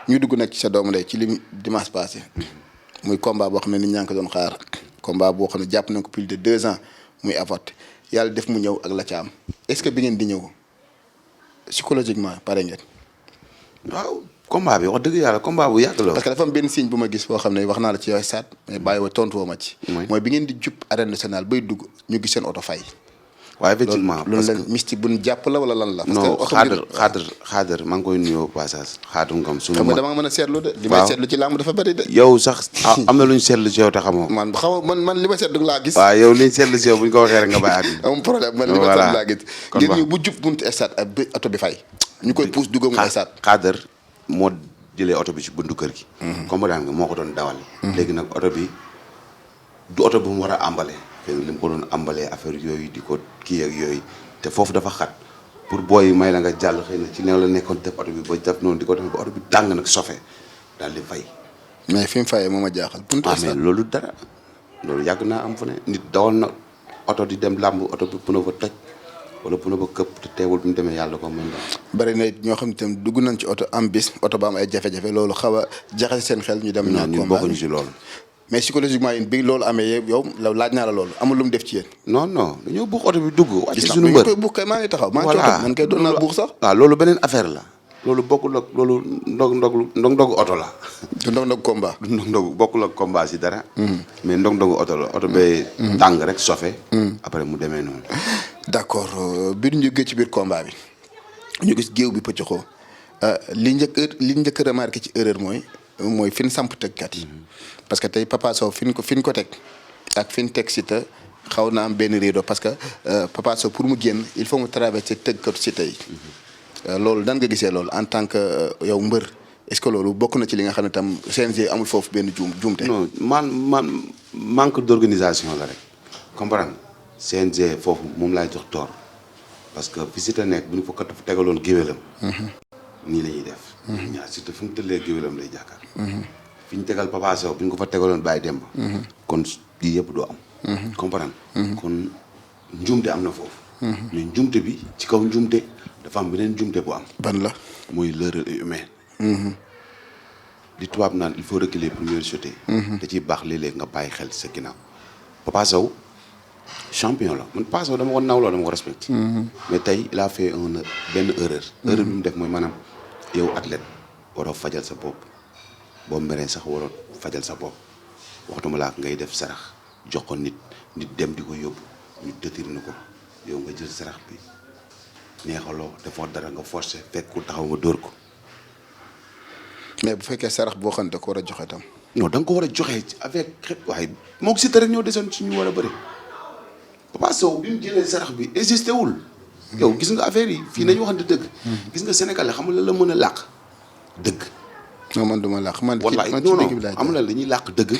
ñu dugg nag ci sa doomu ndey ci li dimanche passé muy combat boo xam ne nit ñaa ngi ko doon xaar combat boo xam ne jàpp nañ ko plus de 2 ans muy avorté yàlla def mu ñëw ak la ca am est-ce que bi ngeen di ñëw psychologiquement pare ngeen. waaw combat bi wax dëgg yàlla combat bu yàgg la. parce que dafa am benn signe bu ma gis boo xam ne wax naa la ci yooyu saat mais bàyyi wa tontu woo ma ci. mooy bi ngeen di jub arène nationale bay dugg ñu gis seen oto fay. waaw effectivement loolu leen mystique bu ñu jàpp la wala lan la. parce que non oto xaadar maa ngi koy nuyoo passage xaadar ngam suñu xam nga dama mën a seetlu de. li may seetlu ci làmb dafa bëri de. yow sax am na lu ñu seetlu ci yow te xamoo. man li ma seetlu laa gis. waaw yow li ñu seetlu ci yow bu ñu ko waxee rek nga bàyyi at. amul problème man li ma seetlu laa gis. kon ngeen ñu bu jub buntu stade ak bi oto bi fay. ñu koy pousse dugg mu stade. xaadar moo jëlee oto bi ci buntu kër gi. comprendre nga moo ko doon dawal. léegi nag oto bi du oto bu mu war a ambale. xëy na li mu ko doon ambalee affaire yooyu di ko kii ak yooyu te foofu dafa xat pour booy may la nga jàll xëy na ci new la nekkoon def oto bi ba def noonu di ko def ba oto bi tàng nag sofe daal di fay. mais fi mu fayee moo ma jaaxal. buntu mais loolu dara loolu yàgg naa am fu ne nit dawal na oto di dem làmb oto bi pneu ba toj wala pneu ba këpp te teewul bi mu demee yàlla ko mën la. bari na ñoo xam ne tamit dugg nañ ci oto am bis oto ba am ay jafe-jafe loolu xaw a jaxase seen xel ñu dem. ñàkk ñun bokkuñu ci loolu. mais psychologiquement yéen bi loolu amee yow laaj naa la loolu amul lu mu def ci yéen. non dañoo buux oto bi dugg. wàcc gis suñu naa mbër buux kay maa ngi taxaw. maa ngi cooto man kay doon naa buux sax. waaw loolu beneen affaire la. loolu bokkul ak loolu ndog oto la. du ndog combat. du ndog bokkul ak combat si dara. mais ndog oto la oto bee. tàng rek sofe. après mu demee noonu. d'accord bi ñu jógee ci biir combat bi ñu gis géew bi pëccoxoo li njëkk remarqué ci erreur mooy fi ñu samp tëggkat yi. parce que tey Papa Sow fi ñu ko teg ak fi ñu teg Siteu xaw na am benn rideau parce que Papa Sow pour mu génn il faut mu traverser tëggkatu Siteu yi. loolu dan nga gisee loolu en tant que yow mbër est-ce que loolu bokk na ci li nga xam ne tam CNG amul foofu benn juumte. non man manque d'organisation la rek comprendre CNG foofu moom laay jox tort parce que fi Siteu nekk bu ñu fa tegaloon géwélam. nii la ñuy def. ñaar Siteu fu mu tëllee géwélam lay jàkkaar. fi ñu tegal Papa Sow bu ñu ko fa tegaloon Baye Demba. kon lii yëpp doo am. comprendre kon njuumte am na foofu. mais njuumte bi ci kaw njuumte dafa am beneen njuumte bu am. ban la. mooy l'erreur humaine. li tubaab naan il faut reculer pour mieux sauter. da ciy baax léeg-léeg nga bàyyi xel sa ginnaaw. Papa Sow champion la man Papa Sow dama ko nawloo dama ko respecté. mais tey il a fait benn erreur. erreur bi mu def mooy maanaam yow athlète waroo fajal sa bopp. boo meree sax waroo fajal sa bopp waxtuma laa ngay def sarax jox ko nit dem di ko yóbbu ñu dëtir na ko yow nga jël sarax bi neexaloo defoo dara nga forcé fekk ku taxaw nga dóor ko. mais bu fekkee sarax boo xam ne da ko war a joxe tam. non da nga ko war a joxe avec xet waaye moo ko Siteu rek ñoo desoon suñu war a bëri Papa Sow bi mu jëlee sarax bi existé wul. yow gis nga affaire yi fii nañu waxante dëgg. gis nga Sénégal xam nga la mën a làq dëgg. non man duma làq man. wallaay non am na dañuy làq dëgg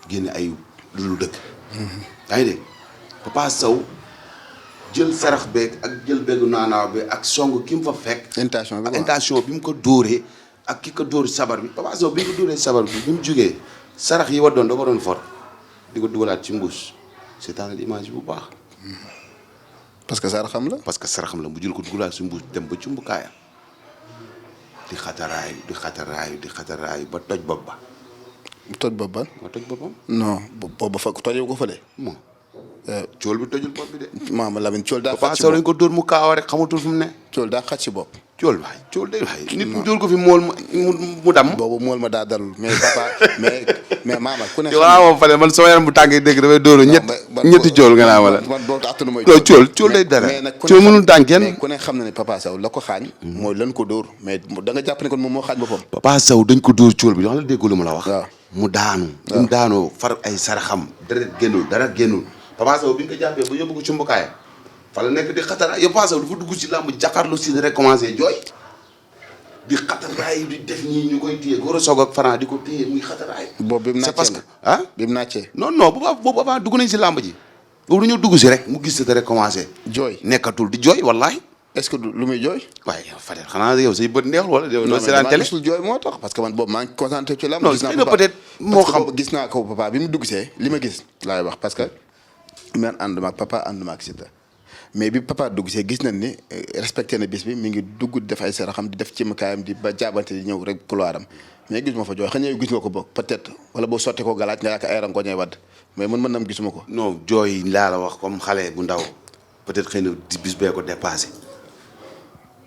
génne ay lu dëgg. yaa ngi dégg Papa Sow jël sarax beeg ak jël beegu naanaaw bi ak song ki mu fa fekk. intention bi mu ko dóoree ak ki ko dóor sabar bi Papa Sow bi mu ko dóoree sabar bi mu jugee sarax yi waddoon da ko doon for di ko dugalaat ci mbuus c'est-à-dire image bu baax. parce que saraxam la. parce que saraxam la mu jël ko dugalaat ci mbuus dem ba ci mbukaayam. di xataraayu ba toj bopp ba. toj bopp ba. ma toj boppam. non boobu ba fa tojee ko fa de. bon. cool bi tojul bopp bi de. maama Lamine cool daa. xaj ci bopp Papa Sow lañ ko dóor mu kaawa rek xamatul fu mu ne. cool daa xaj ci bopp. cool day waay nit mu dóor ko fi mool mu dam. boobu mool ma daa dalul mais papa mais maama ku ne. waaw fane man sama yaram bu tàngee dégg damay dóoru ñetti cool nga naa wala. man boobu attanu mooy. cool day dara. cool mënul tàng kenn. mais ku ne xam na ne Papa Sow la ko xaañ. mooy lan ko dóor mais da nga jàpp ne kon moom moo xaañ boppam. Papa Sow dañ ko dóor cool bi wax la déggoo lu ma la wax. waaw mu daanu. mu daanoo far ay saraxam. dara génnul Papa Sow bi nga ko jàppee ba yóbbu ko ci mbukaay fa la nekk di xatara yow Papa Sow dafa dugg ci làmb jàkkaarloo si rek commencé jooy di xataraay di def nii ñu koy téye góor a soog ak Franc di ko téye muy xataraay. boobu bi mu c'est parce que bi mu naccee. non boobu avant dugg nañ si làmb ji boobu dañoo dugg si rek mu gis rek commencé. jooy nekkatul di jooy wallahi. est-ce que lu muy jooy. waaye yow Fadel xanaa yow say bët neexul wala. yow c'est la télé gisul jooy moo tax parce que man boobu maa ngi concentré ci làmb. non xëy na peut-être moo xam gis naa ko papa bi mu dugg see li ma gis laay wax parce que man ànduma ak papa ànduma ak Siteu mais bi papa dugg see gis nañ ni respecté na bis bi mi ngi dugg def ay saraxam di def ci makaayam di ba jaabante di ñëw rek couloir am mais gis ma fa jooy xëy na gis nga ko bokk peut-être wala boo sottee ko galaaj nga yaakaar ay rango ñooy wadd mais mën nam gisuma ko. non jooy laa la wax comme xale bu ndaw peut-être xëy na di bis bee ko dépassé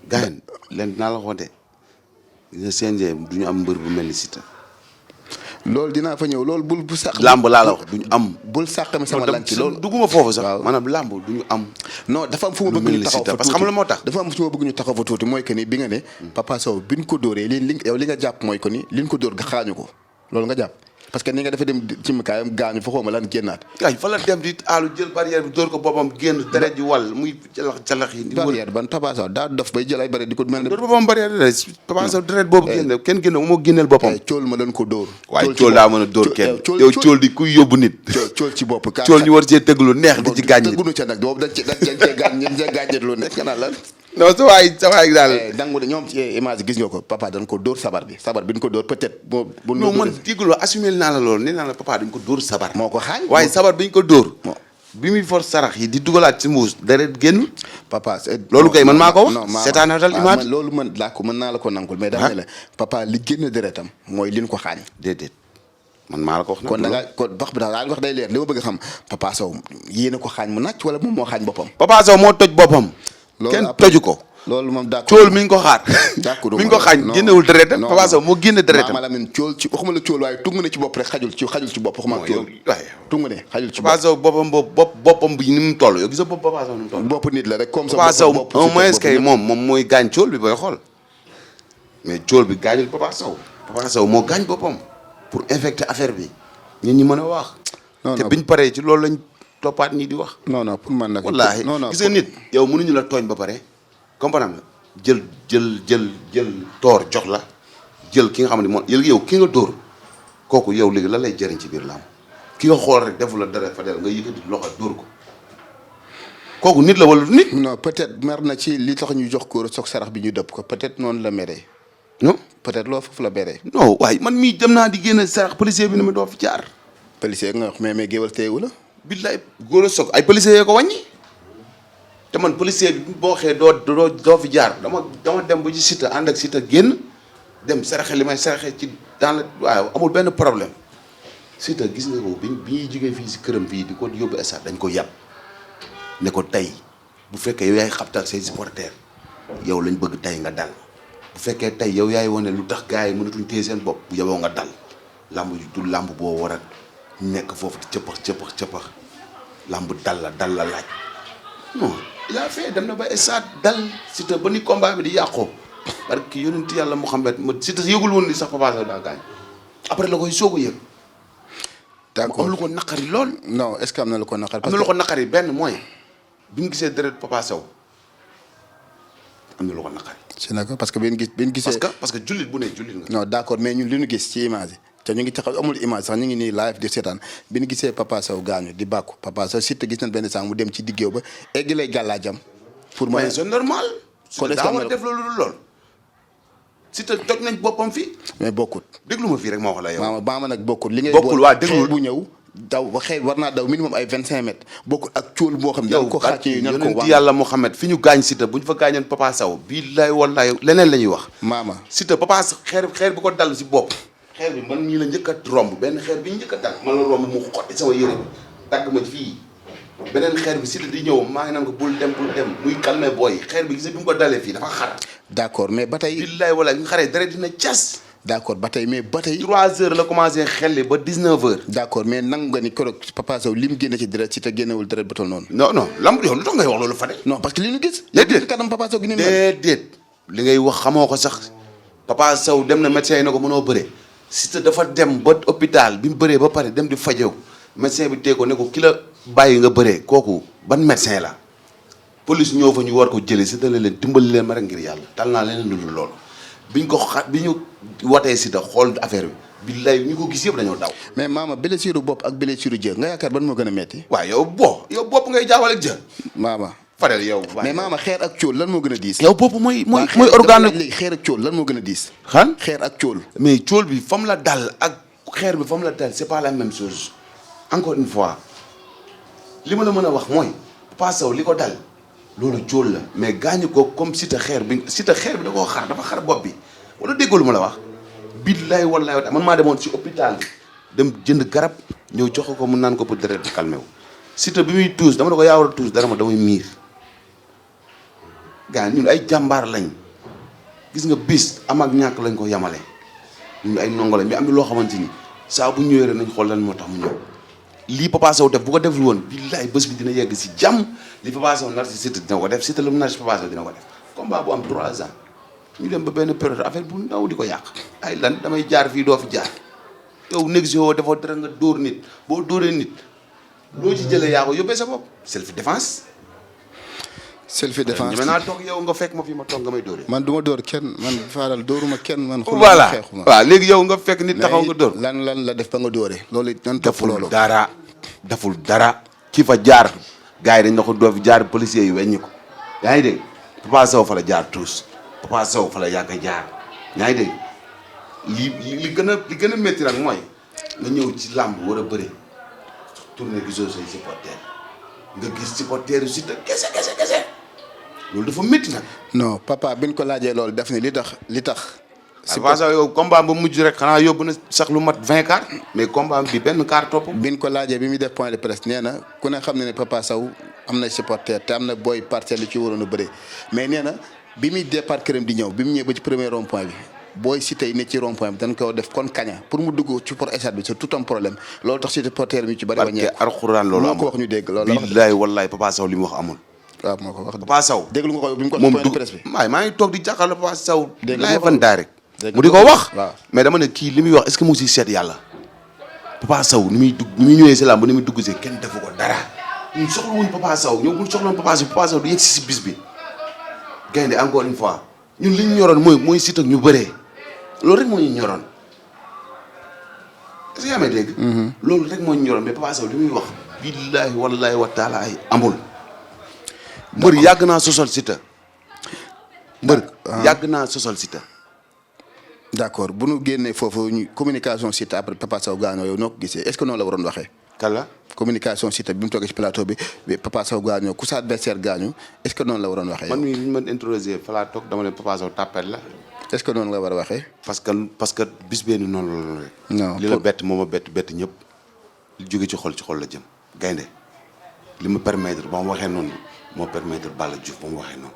gars yi leen dinaa la xoote nga CNG du ñu am mbër bu mel ni Siteu. loolu dinaa fa ñëw loolu bul bu sax. làmb laa la wax du ñu am. bul sàqami sama lanci loolu dugguma foofu sax. waaw maanaam làmb du ñu am. non dafa am fu ma bëgg ñu taxaw fa tuuti parce que xam la moo tax. dafa am fu ma bëgg ñu taxaw fa tuuti mooy que ni bi nga ne. Papa Sow bi ñu ko dóoree li yow li nga jàpp mooy que ni li ñu ko dóor nga xaañu ko loolu nga jàpp parce que ni nga dafa dem ci mikaayam gaañu fa xawma lan génnaat. ay fa la dem di aalu jël barrière bi dóor ko boppam génn deret ji wàll muy jalax yi. barrière ban Papa Sow daa dof bay jël ay barrière di ko mel ne. dóor boppam barrière Papa Sow deret boobu génn kenn génne moo génneel boppam. cool ma leen ko dóor. waaye cool daa mën a dóor kenn yow cool di kuy yóbbu nit. cool ci bopp cool ñu war cee tëgg lu neex di ci gaañ. tëggunu ca nag boobu dañ cee gaañ lu nekk nga naan lan. non sa waay daal. dangu de ñoom ci image gis nga ko papa dañ ko dóor sabar bi ñu ko dóor peut-être bu non man dégguloo assumé naa la loolu nee naa la papa dañ ko dóor sabar moo ko xaañ waaye sabar bi ñu ko dóor bi muy for sarax yi di dugalaat ci mbuus deret génn papa loolu kay man maa ko wax seetaanatal image loolu mën naa la ko nangul mais dama ne la papa li génn deretam mooy li ñu ko xaañ déedéet man maa la ko wax kon da nga kon wax bi daal wax day leer li ma bëgg a xam Papa Sow yéena ko xaañ mu nàcc wala moom moo xaañ boppam Papa Sow moo toj boppam kenn toju ko loolu moom d'accord cool mi ngi ko xaar mi ngi ko xaañ génnewul deretam Papa Sow moo génne deretam Mama Lamine cool ci waxuma la cool waaye tungu ne ci bopp rek xajul ci bopp waxuma cool tungu ne xajul ci bopp Papa Sow boppam bi ni mu toll yow gis nga bopp Papa Sow ni mu toll bopp nit la rek comme ça Papa Sow au moins kay moom mooy gaañ cool bi booy xool mais cool bi gaañul Papa Sow moo gaañ boppam pour infecter affaire bi nit ñi mën a wax te biñ paree ci loolu lañ toppaat ñi di wax non pour man nag wallaahi gis nga nit yow mënuñu la tooñ ba pare comprendre nga jël toor jox la jël ki nga xam ne moom yow ki nga dóor kooku yow léegi lan lay jëriñ ci biir làmb ki nga xool rek defu la dara fa del nga yëkkati loxo dóor ko kooku nit la wala du nit. non peut-être mer na ci li tax ñu jox ko soog sarax bi ñu dëpp ko peut-être noonu la meree. non peut-être loolu foofu la meree. non waaye man mii dem naa di génne sarax policier bi ne ma doo fi jaar. policier nga wax mais géwal teewu la. billaay góor a soog ay policiers yee ko wàññi te man policier bi boo xee doo fi jaar dama dem ba ci Siteu ànd ak Siteu génn dem saraxe li may saraxe ci dans le waaw amul benn problème Siteu gis nga ko bi ñuy jógee fii si këram fii di ko yóbbu stade dañ ko yàpp ne ko tey bu fekkee yow yaay xabtal say supporters yow lañ bëgg tey nga dal bu fekkee tey yow yaay wane lu tax gars yi mënatuñ téye seen bopp bu yeboo nga dal lamb du lamb boo war a nekk foofu di cëppax lamb dal la laaj non il a fait dem na ba stade dal Siteu ba ni combat bi di yàqoo parce que yonent yàlla Muhammad ma Siteu yëgul woon ni sax Papa Sow daa gaañ après la koy soog a yëg. d'accord am lu ko naqari lool. non est-ce que am na lu ko naqari. am na lu ko naqari benn mooy bi ñu gisee deret Papa Sow am na lu ko naqari. c'est d'accord parce que bi ñu gisee. parce que jullit bu ne jullit nga. non d'accord mais ñun li ñu gis ci image yi te ñu ngi taxaw amul image sax ñu ngi nii live di seetaan bi ñu gisee Papa Sow gaañu di bàkku Papa Sow Siteu gis nañ benn sànq mu dem ci diggéew ba egg lay gàllaajam. pour mais c'est normal. kon est-ce que daa war a def lool. Siteu toj nañ boppam fii. mais bokkut. déglu ma fii rek ma wax la yow. maama nag bokkut. li ngay bokkul waa déglu bu ñëw. daw ba xëy war naa daw minimum ay 25 mètres bokkul ak cóol boo xam ne. yow ko xàcc yi nan ko yonent yàlla Muhammad fi ñu gaañ Siteu bu ñu fa gaañoon Papa Sow billaay wallaay leneen la ñuy wax. maama Siteu Papa xeer bi ko dal si bopp. xeer bi man ñii la njëkk a romb benn xeer bi ñu njëkk a dal man la romb mu xotti sama yére bi dagg ma fii beneen xeer bi Siteu di ñëw maa ngi naan ko bul dem muy calmer booy xeer bi gis bi mu ko dalee fii dafa xar. d'accord mais ba tey. billaay wallaay ñu xaree dara dina cas. d'accord ba tey mais ba tey. 3 heures la commencé xelli ba 19 heures. d'accord mais nangu nga ni keroog Papa Sow li mu génne ci deret Siteu génnewul deret ba toll noonu. non lamb yow lu tax ngay wax loolu Fadel. non parce que li ñu gis. déedéet kanam Papa Sow gi ni mu déedéet li ngay wax xamoo ko sax Papa Sow dem na médecin yi ne ko mënoo bëre Siteu dafa dem ba hôpital bi mu bëree ba pare dem di fajew médecin bi tee ko ne ko ki la bàyyi nga bëree kooku ban médecin la police ñëw fa ñu war ko jëlee Siteu la leen dimbali leen ma rek ngir yàlla tal naa leneen lu dul loolu bi ñu watee Siteu xool affaire bi billaay ñu ko gis yëpp dañoo daw. mais maama blessure bopp ak blessure jë nga yaakaar ban moo gën a metti. waaw yow bopp ngay jaawale ak jë. maama. Fadel yow. mais maama xeer ak cóol lan moo gën a diis. yow bopp mooy organe. léegi xeer ak cóol lan moo gën a diis. xeer ak cóol. mais cóol bi fam la dal ak xeer bi fam la dal c'est pas la même chose encore une fois li ma la mën a wax mooy Papa Sow li ko dal loolu jóol la mais gaañu ko comme Siteu xeer bi da koo xar dafa xar bopp bi wala déggoo lu ma la wax. billaay wallaay man maa demoon si hôpital bi dem jënd garab ñëw jox ko mu naan ko pour deret bi calmé wu. Siteu bi muy tuus dama ne ko yaa war a tuus dara ma damay miir gars ñun ay jàmbaar lañ gis nga bis am ak ñàkk lañ ko yamale ñun ay ndongo lañ mais am na loo xamante ni saa bu ñëwee rek nañ xool lan moo tax mu ñëw. lii Papa Sow def bu ko deful woon billaay bés bi dina yegg si jàmm li Papa Sow nar si Siteu dina ko def Siteu lu mu nar si Papa Sow dina ko def combat bu am 3 ans ñu dem ba benn période affaire bu ndaw di ko yàq ay lan damay jaar fii doo fi jaar yow négocié woo defoo dara nga dóor nit boo dóoree nit loo ci jëlee yaa ko yóbbee sa bopp self défense. self défense maintenant toog yow nga fekk ma fi ma toog nga may dóoree. man du ma dóor kenn man Fadal dóoruma kenn man. voilà waaw léegi yow nga fekk nit taxaw nga dóor. lan la def ba nga dóoree. loolu it nan topp loolu deful dara ki fa jaar gars yi dañ na ko doo fi jaar policiers yi weññi ko yaa ngi dégg Papa Sow fa la jaar tous Papa Sow fa la yàgg a jaar yaa ngi dégg li gën a métti nag mooy nga ñëw ci làmb war a bëri tourné gisoo say supporter nga gis supporter yu Siteu kese loolu dafa métti nag. non papa bi ñu ko laajee loolu def ni li tax. si Papa Sow yow combat ba mujj rek xanaa yóbbu na sax lu mat 20 cartes mais combat bi benn carte topp. bi ñu ko laajee bi muy def point de presse nee na ku ne xam ne Papa Sow am na supporter te am na booy parcelle yu ci waroon a bëree mais nee na bi muy départ këram di ñëw bi mu ñëwee ba ci premier rond point bi booy Siteu yi ne ci rond point bi dañ ko def kon kaña pour mu dugg ci port état bi c'est tout un problème loolu tax supporter bi ñu ci bëri. wàññeeku parce que alxuraan loolu amul moo ko wax ñu dégg loolu. billaay wallaay Papa Sow li mu wax amul. waaw moo ko wax Papa Sow déglu nga ko bi mu ko point de presse bi. maa ngi toog di jàkkaarloo Papa Sow. dégg nga fan daay rek. mu di ko wax. waaw mais dama ne kii li muy wax est-ce que mu ngi siy seet yàlla. Papa Sow ni muy ñëwee si làmb ni muy dugg see kenn defu ko dara ñun soxla wuñ Papa Sow ñoom bu ñu soxla woon Papa Sow du yegg si bis bi. gaynde encore une fois ñun li ñu ñoroon mooy Siteu ñu bëree loolu rek moo ñu ñoroon est-ce que yaa may dégg. loolu rek moo ñu ñoroon mais Papa Sow li muy wax. billaahi wallaahi wa taala ay amul. mbër yàgg naa sosol Siteu. yàgg naa sosol Siteu. d'accord bu nu génnee foofu ñu communication Siteu après Papa Sow gaañoo yow noo ko gisee est-ce que noonu la waroon waxee. kala communication Siteu bi mu toogee ci plateau bi Papa Sow gaañoo ku sa adversaire gaañu est-ce que noonu la waroon waxee. man mii li ñu mën introsé fa laa toog dama ne Papa Sow tàppet la. est-ce que noonu la war a waxee. parce que bis bee ni noonu la rek. non li la bett moo ma bett ñëpp. li jóge ci xol la jëm. gaynde li ma permettre ba mu waxee noonu moo permettre Balla Diouf ba mu waxee noonu.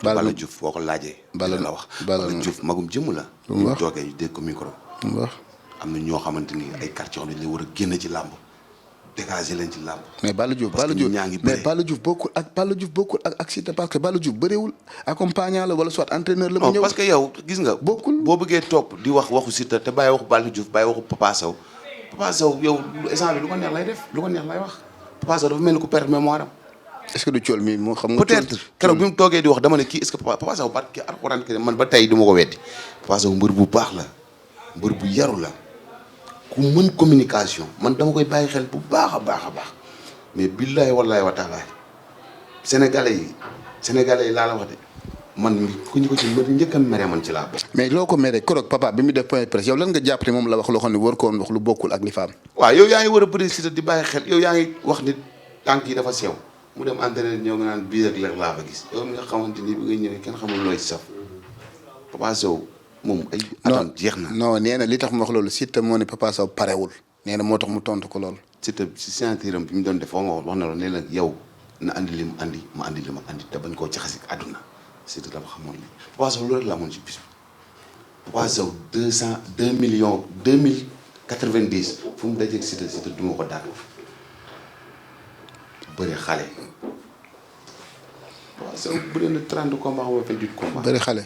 Balla Diouf boo ko laajee. Balla la wax Balla Diouf magum jëmm la. lu mu wax ñu toogee ñu dégg ko micro. lu mu wax am na ñoo xamante ni ay quartier yoo xam ne dañu war a génn ci làmb dégager leen ci làmb. mais Balla Diouf mais Balla Diouf bokkul ak Siteu parce que Balla Diouf bëriwul accompagnant la wala soit entraîneur la. mu ñëw parce que yow gis nga. bokkul boo bëggee topp di wax waxu Siteu te bàyyi waxu Balla Diouf bàyyi waxu Papa Sow yow instant bi lu ko neex lay def lu ko neex lay wax Papa Sow dafa mel ni ku perdre mémoire am. est-ce que du cool mi moo xam nga. peut-être keroog bi mu toogee di wax dama ne kii est-ce que Papa Sow barke alxuraan man ba tey du ma ko weddi Papa Sow mbër bu baax la mbër bu yaru la ku mën communication man dama koy bàyyi xel bu baax a baax mais billahi wallahi wa taala sénégalais yi laa la wax de man ku ñu ko ci mbër njëkk a mere man ci laa bokk. mais loo ko mere keroog papa bi mu def point de presse yow lan nga jàpp ne moom la wax loo xam ne war ko woon wax lu bokkul ak li fa am. waaw yow yaa ngi war a bëri Siteu di bàyyi xel yow yaa ngi wax nit tànk yi dafa sew mu dem entraîné ñëw nga naan bii ak leer laa fa gis yow mi nga xamante ni bi nga ñëwee kenn xamul looy saf Papa Sow moom ay atam jeex na. non nee na li tax mu wax loolu Siteu moo ne Papa Sow parewul nee na moo tax mu tontu ko loolu. Siteu si signature am bi mu doon def foo nga wax na la ne la yow na andi li mu andi ma andi li ma andi te bañ koo jaxase ak àdduna Siteu dafa xamoon li Papa Sow loolu rek la amoon ci bis bi Papa Sow 2 millions 2090 fu mu dajeeg Siteu du ma ko daan bëri xale Papa Sow bëri na 30 combats xam nga 28 combats. bëri xale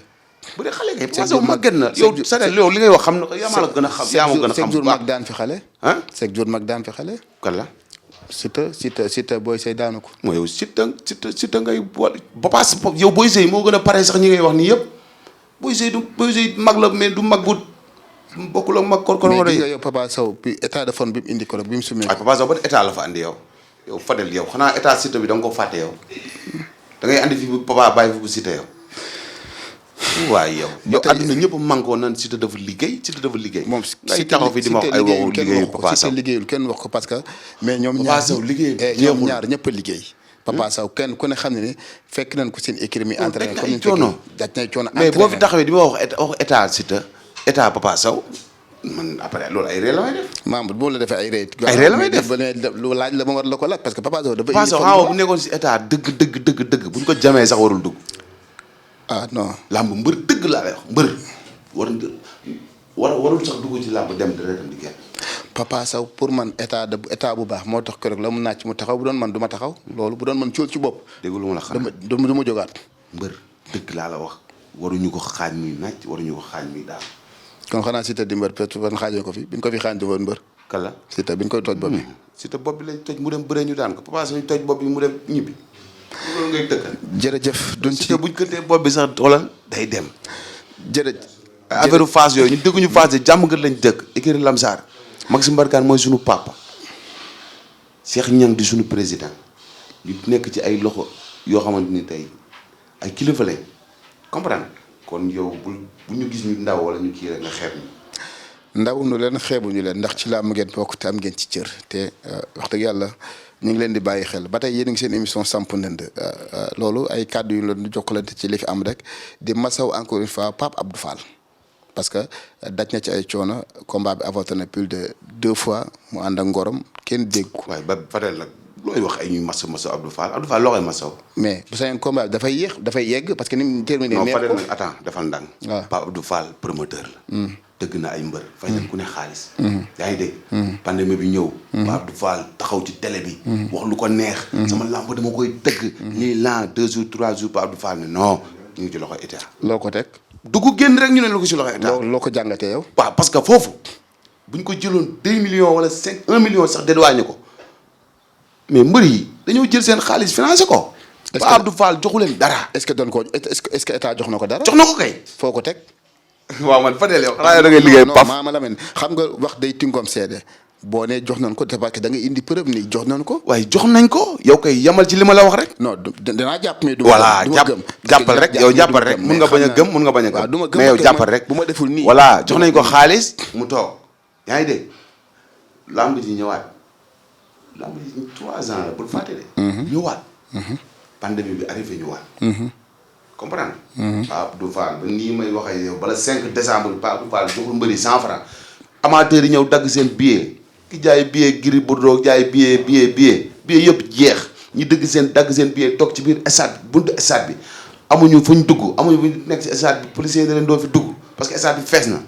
kay Papa Sow màgget na yow c'est-à-dire yow li ngay wax xam na ko yaa ma la gën a xam yaa ma gën a xam chaque jour mag daan fi xale. ah chaque jour mag daan fi xale. kan la. Siteu booy sëy daanu ko. mooy yow Siteu ngay boole Papa Sow yow booy sëy moo gën a pare sax ñi ngay wax nii yëpp booy sëy mag la mais du mag bu bokkul ak mag. mais gis nga yow Papa Sow bi état de forme bi mu indi ko rek bi mu sumee. ak Papa Sow ban état la fa andi yow Fadel yow xanaa état Siteu bi da nga ko fàtte yow da ngay andi fi bu Papa bàyyi fi bu Siteu yow. waaye yow àdduna ñëpp mànkoo naan Siteu dafa liggéey. moom ngay taxaw fi di ma wax ay waxu liggéeyu Papa Sow Siteu liggéeyul kenn wax ko parce que. mais ñoom ñaar ñëpp a liggéey. Papa Sow kenn ku ne xam ne ni fekk nañ ko seen écurie mi entraîné daj comme na ay ni coono. daj na ay coono mais boo fi entraîné. taxawee di ma wax état Siteu état Papa Sow man après loolu ay ree la may def. membre boo la defee ay rey. Ay rey la may def lu laaj la ma war la ko laaj parce que Papa Sow dafa Papa Sow xaw bu nekkoon si état dëgg buñ ko jamee sax warul dugg. ah non. làmb mbër dëgg laa lay wax mbër warul sax dugg ci làmb dem dara dem di kenn. Papa Sow pour man état bu baax moo tax keroog la mu naaj mu taxaw bu doon man du ma taxaw loolu bu doon man cóol ci bopp. dégg lu ma la xam du ma jógaat. mbër dëgg laa la wax waruñu ko xaaj muy naaj waruñu ko xaaj muy daal. kon xanaa Siteu di mbër peut-être ban xaajoo ko fi bi ñu ko fi xaaj woon mbër. kala Siteu bi ñu koy toj bopp bi. Siteu bopp bi lañ toj mu dem bëree ñu daan ko Papa Sow ñu toj bopp bi mu dem ñibbi loolu ngay tëkkal. jërëjëf duñ ci Siteu buñ këttee bopp bi sax xoolal day dem. jërëjëf affaire phase yooyu ñu dëkkuñu phase de jàmm gën lañ dëkk écurie Lamsar Maxime Mbargane mooy suñu papa Cheikh Niang di suñu président ñu nekk ci ay loxo yoo xamante ni tey ay kilifa lañ comprendre kon yow bu ñu gis ñu ndaw wala ñu kii rek nga xeeb ñu. ndaw nu leen xeebuñu leen ndax ci làmb ngeen bokk te am ngeen ci cër te wax dëgg yàlla ñu ngi leen di bàyyi xel ba tey yéen a ngi seen émission Samp Ndënd loolu ay kàddu yu ñu leen di jokkalante ci li fi am rek di masaw encore une fois Pape Abdou Fall. parce que daj na ci ay coono combat bi avorté na plus de 2 fois mu ànd ak ngorom kenn dégg ko. waaye ba Fadel nag looy wax ay ñuy masaw Abdou Fall loo koy masaw. mais bu sañoon combat bi dafay yéex dafay yegg parce que ni mu terminé. non neex Fadel ko nag attends defal ndànk. waaw Pape Abdou Fall promoteur la. dëgg na ay mbër. fay na ku ne xaalis. yaa ngi dégg. pandémie bi ñëw. Pape Abdou Fall taxaw ci télé bi. wax lu ko neex. sama lamb dama koy tëgg. lii lan 2 jours 3 jours Pape Abdou Fall ne non ñu ngi ci loxo état. loo ko teg. dugg génn rek ñu ne la ko ci loxo état. loo ko jàngatee yow. waaw parce que foofu bu ñu ko jëloon 2 millions wala 1 million sax dédouané ko mais mbër yi dañoo jël seen xaalis financé ko. Pape Abdou Fall joxu leen dara. est-ce que doon ko est-ce que état jox na ko dara. jox na ko kay. foo ko teg. waaw man Fadel yow xanaa da ngay liggéey paf Maama Lamine xam nga wax day tingoom seede boo nee jox nañ ko te parce que da nga indi preuve ni jox nañ ko. waaye jox nañ ko yow kay yamal ci li ma la wax rek. non danaa jàpp mais. du voilà ma gëm jàppal rek yow jàppal rek mun nga bañ a gëm mun nga bañ a waaw du ma gëm gëm mais yow jàppal rek bu ma deful nii. voilà jox nañ ko xaalis mu toog yaa ngi dégg lamb ji ñëwaat lamb ji 3 ans la bul fàtte de. ñëwaat. pandémie bi arrivé ñëwaat. comprendre. Pape Abdou Fall ba nii may wax ak yow bala 5 décembre Pape Abdou Fall joxul mbëri 100 francs amateurs yi ñëw dagg seen billet ki jaay billet Gris Bordeaux jaay billet yëpp jeex ñu dagg seen billet toog ci biir stade buntu stade bi amuñu fuñ dugg amuñu fuñ nekk ci stade bi policier ne leen doo fi dugg parce que stade bi fees na.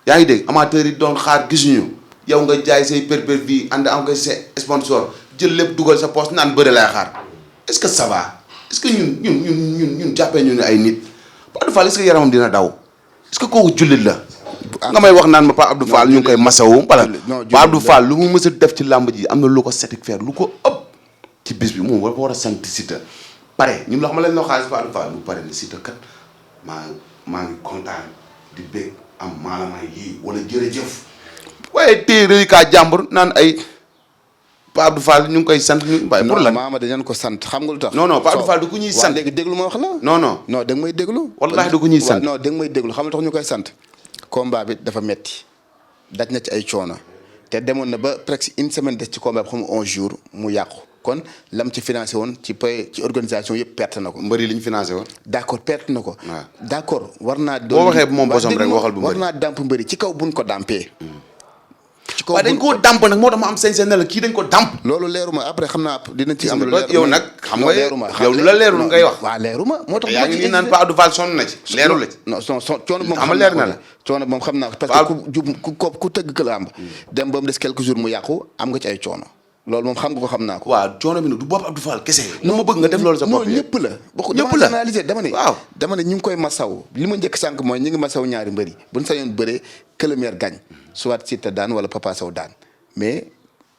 yaa ngi dégg amateurs yi doon xaar gisuñu yow nga jaay say perpervi ànd am nga sa sponsor jël lépp dugal sa poche naan bëre lay xaar est-ce que ça va est-ce que ñun jàppee ñu ne ay nit Pape Abdou Fall est-ce que yaramam dina daw est-ce que kooku jullit la. nga may wax naan ma Pape Abdou Fall ñu ngi koy masawu wala Pape Abdou Fall lu mu mës a def ci làmb ji am na lu ko satisfaire lu ko ëpp ci bis bi moom war a sant Siteu pare ñun loo xam ne leen loo xaalis Pape Abdou Fall bu pare ne Siteu kat maa ngi kontaan di bég am maalamay lii wala jërëjëf waaye téye rëy kaa jàmbur naan ay Pape Abdou Fall ñu ngi koy sant ñu bàyyi pour lan maama dañu ko sant xam nga lu tax. non Pape Abdou Fall du ko ñuy sant léegi déglu ma wax la. non da nga may déglu. wallaahi du ko ñuy sant non da nga may déglu xam nga tax ñu koy sant. combat bi dafa metti daj na ci ay coono te demoon na ba presque une semaine des ci combat bi xam nga 11 jours mu yàqu kon lam ci financé woon ci organisation yëpp perte na ko. mbëri li ñu financé woon. d'accord perte na ko. waaw d'accord war naa. boo waxee moom bosom rek waxal bu mbëri war naa dàmp mbëri ci kaw buñ ko dàmpee. ci kaw dañ koo dàmp nag moo tax ma am sañ-sañ ne la kii dañ ko dàmp. loolu leeruma après xam naa dinañ ci am. yow nag xam nga yow lu la leerul ngay wax. waaw leeruma moo tax. yaa ngi nii naan Pape Abdou Fall sonn na ci. leerul la ci non coono moom xam leer na la coono moom xam naa parce que ku tëgg ka làmb dem ba mu des quelques jours mu yàqu am nga ci ay coono loolu moom xam nga ko xam naa ko. waaw coono bi nag du bopp Abdou Fall kese. non ma bëgg nga def loolu sa bopp non ñëpp la. ñëpp la analyser dama ne. waaw dama ne ñu ngi koy masaw li ma njëkk sànq mooy ñu ngi masaw ñaari mbëri buñ sañoon bëree que le meilleur gagne soit Siteu daan wala Papa Sow daan mais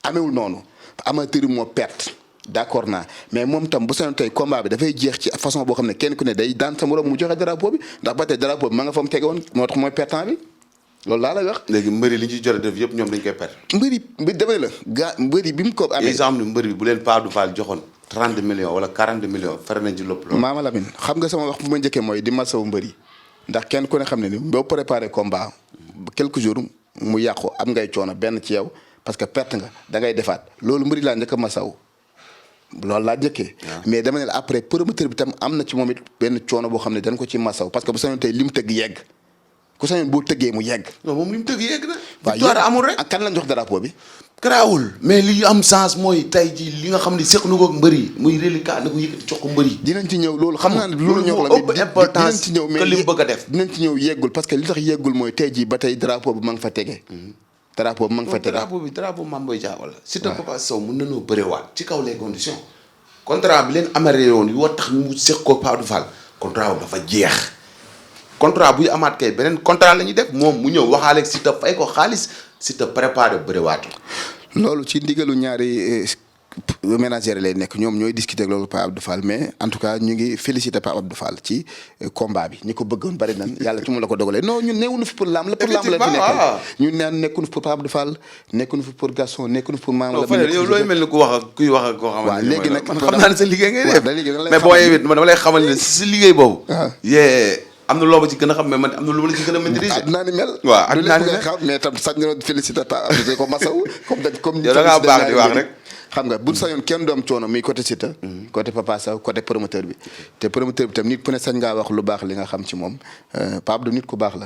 amewul noonu amateur moo perte d'accord naa mais moom tam bu sañoon tey combat bi dafay jeex ci façon boo xam ne kenn ku ne day daan sa morom mu joxe drapeau bi ndax ba tey drapeau bi ma nga fa mu tege woon moo tax mooy pertant bi loolu laa lay wax. léegi mbëri li ñu ci jot a def yëpp ñoom dañ koy perte. mbëri dama ne la mbëri bi mu ko amee. exemple mbëri bi bu leen Pape Abdou Fall joxoon 30 millions wala 40 millions fere nañ ci lépp loolu. Maama Lamine xam nga sama wax bu ma njëkkee mooy di masawu mbëri ndax kenn ku ne xam ne ni boo préparé combat quelques jours mu yàqu am ngay coono benn ci yow parce que perte nga da ngay defaat loolu mbëri laa njëkk a masawu loolu laa jëkkee. mais dama ne la après promoteur bi tam am na ci moom it benn coono boo xam ne dañ ko ci masaw parce que bu sañoon tey li mu tëgg yegg ku sañoon boo tëggee mu yegg. non moom li mu tëgg yegg na. waaw victoire amul rek. ak kan lañ jox drapeau bi. garaawul mais li am sens mooy tey ji li nga xam ne seq na ko mbër yi muy reliquat na ko yëkkati jox ko mbër yi. dinañ ci ñëw loolu xam naa ne loolu ñoo la ëpp importance dinañ ci ñëw mais que li mu bëgg a def. dinañ ci ñëw yeggul parce que li tax yeggul mooy tey jii ba tey drapeau bi ma nga fa tege. drapeau bi ma nga fa tege. drapeau Mame Boye Diao wala. Siteu Papa Sow mën nañoo bërewaat ci kaw les conditions. contrat bi leen amarré woon yoo tax mu seq ko Pape Fall contrat bi dafa jeex. contrat buy amaat kay beneen contrat la ñuy def moom mu ñëw waxaale Siteu fay ko xaalis Siteu préparé bëriwaatu. loolu ci ndigalu ñaari ménagères lay nekk ñoom ñooy discuter ak loolu Pape Abdou Fall mais en tout cas ñu ngi féliciter Pape Abdou Fall ci combat bi ñi ko bëggoon bari nan yàlla ci mu la ko dogalee non ñun neewuñu fi pour lamb la pour lamb la fi nekkal ñun naan nekkuñu fi pour Pape Abdou Fall nekkuñu fi pour Gaston nekkuñu fi pour maam la yow looy mel ni ku wax ak kuy wax ak koo xamante ne léegi nag man xam naa ne sa liggéey ngay def mais boo boo yewit dama lay xamal ne si liggéey boobu yee am na loo ma ci gën a xam mais man am na lu ma la ci gën a maîtriser. naa ni mel. waaw naa ni mel xam mais tam sañ na félicité Pape Abdou ko masaw comme yow da ngaa baax di wax rek. xam nga bu sañoon kenn doom coono muy côté Siteu côté Papa Sow côté promoteur bi te promoteur bi tam nit ku ne sañ ngaa wax lu baax li nga xam ci moom Pape Abdou nit ku baax la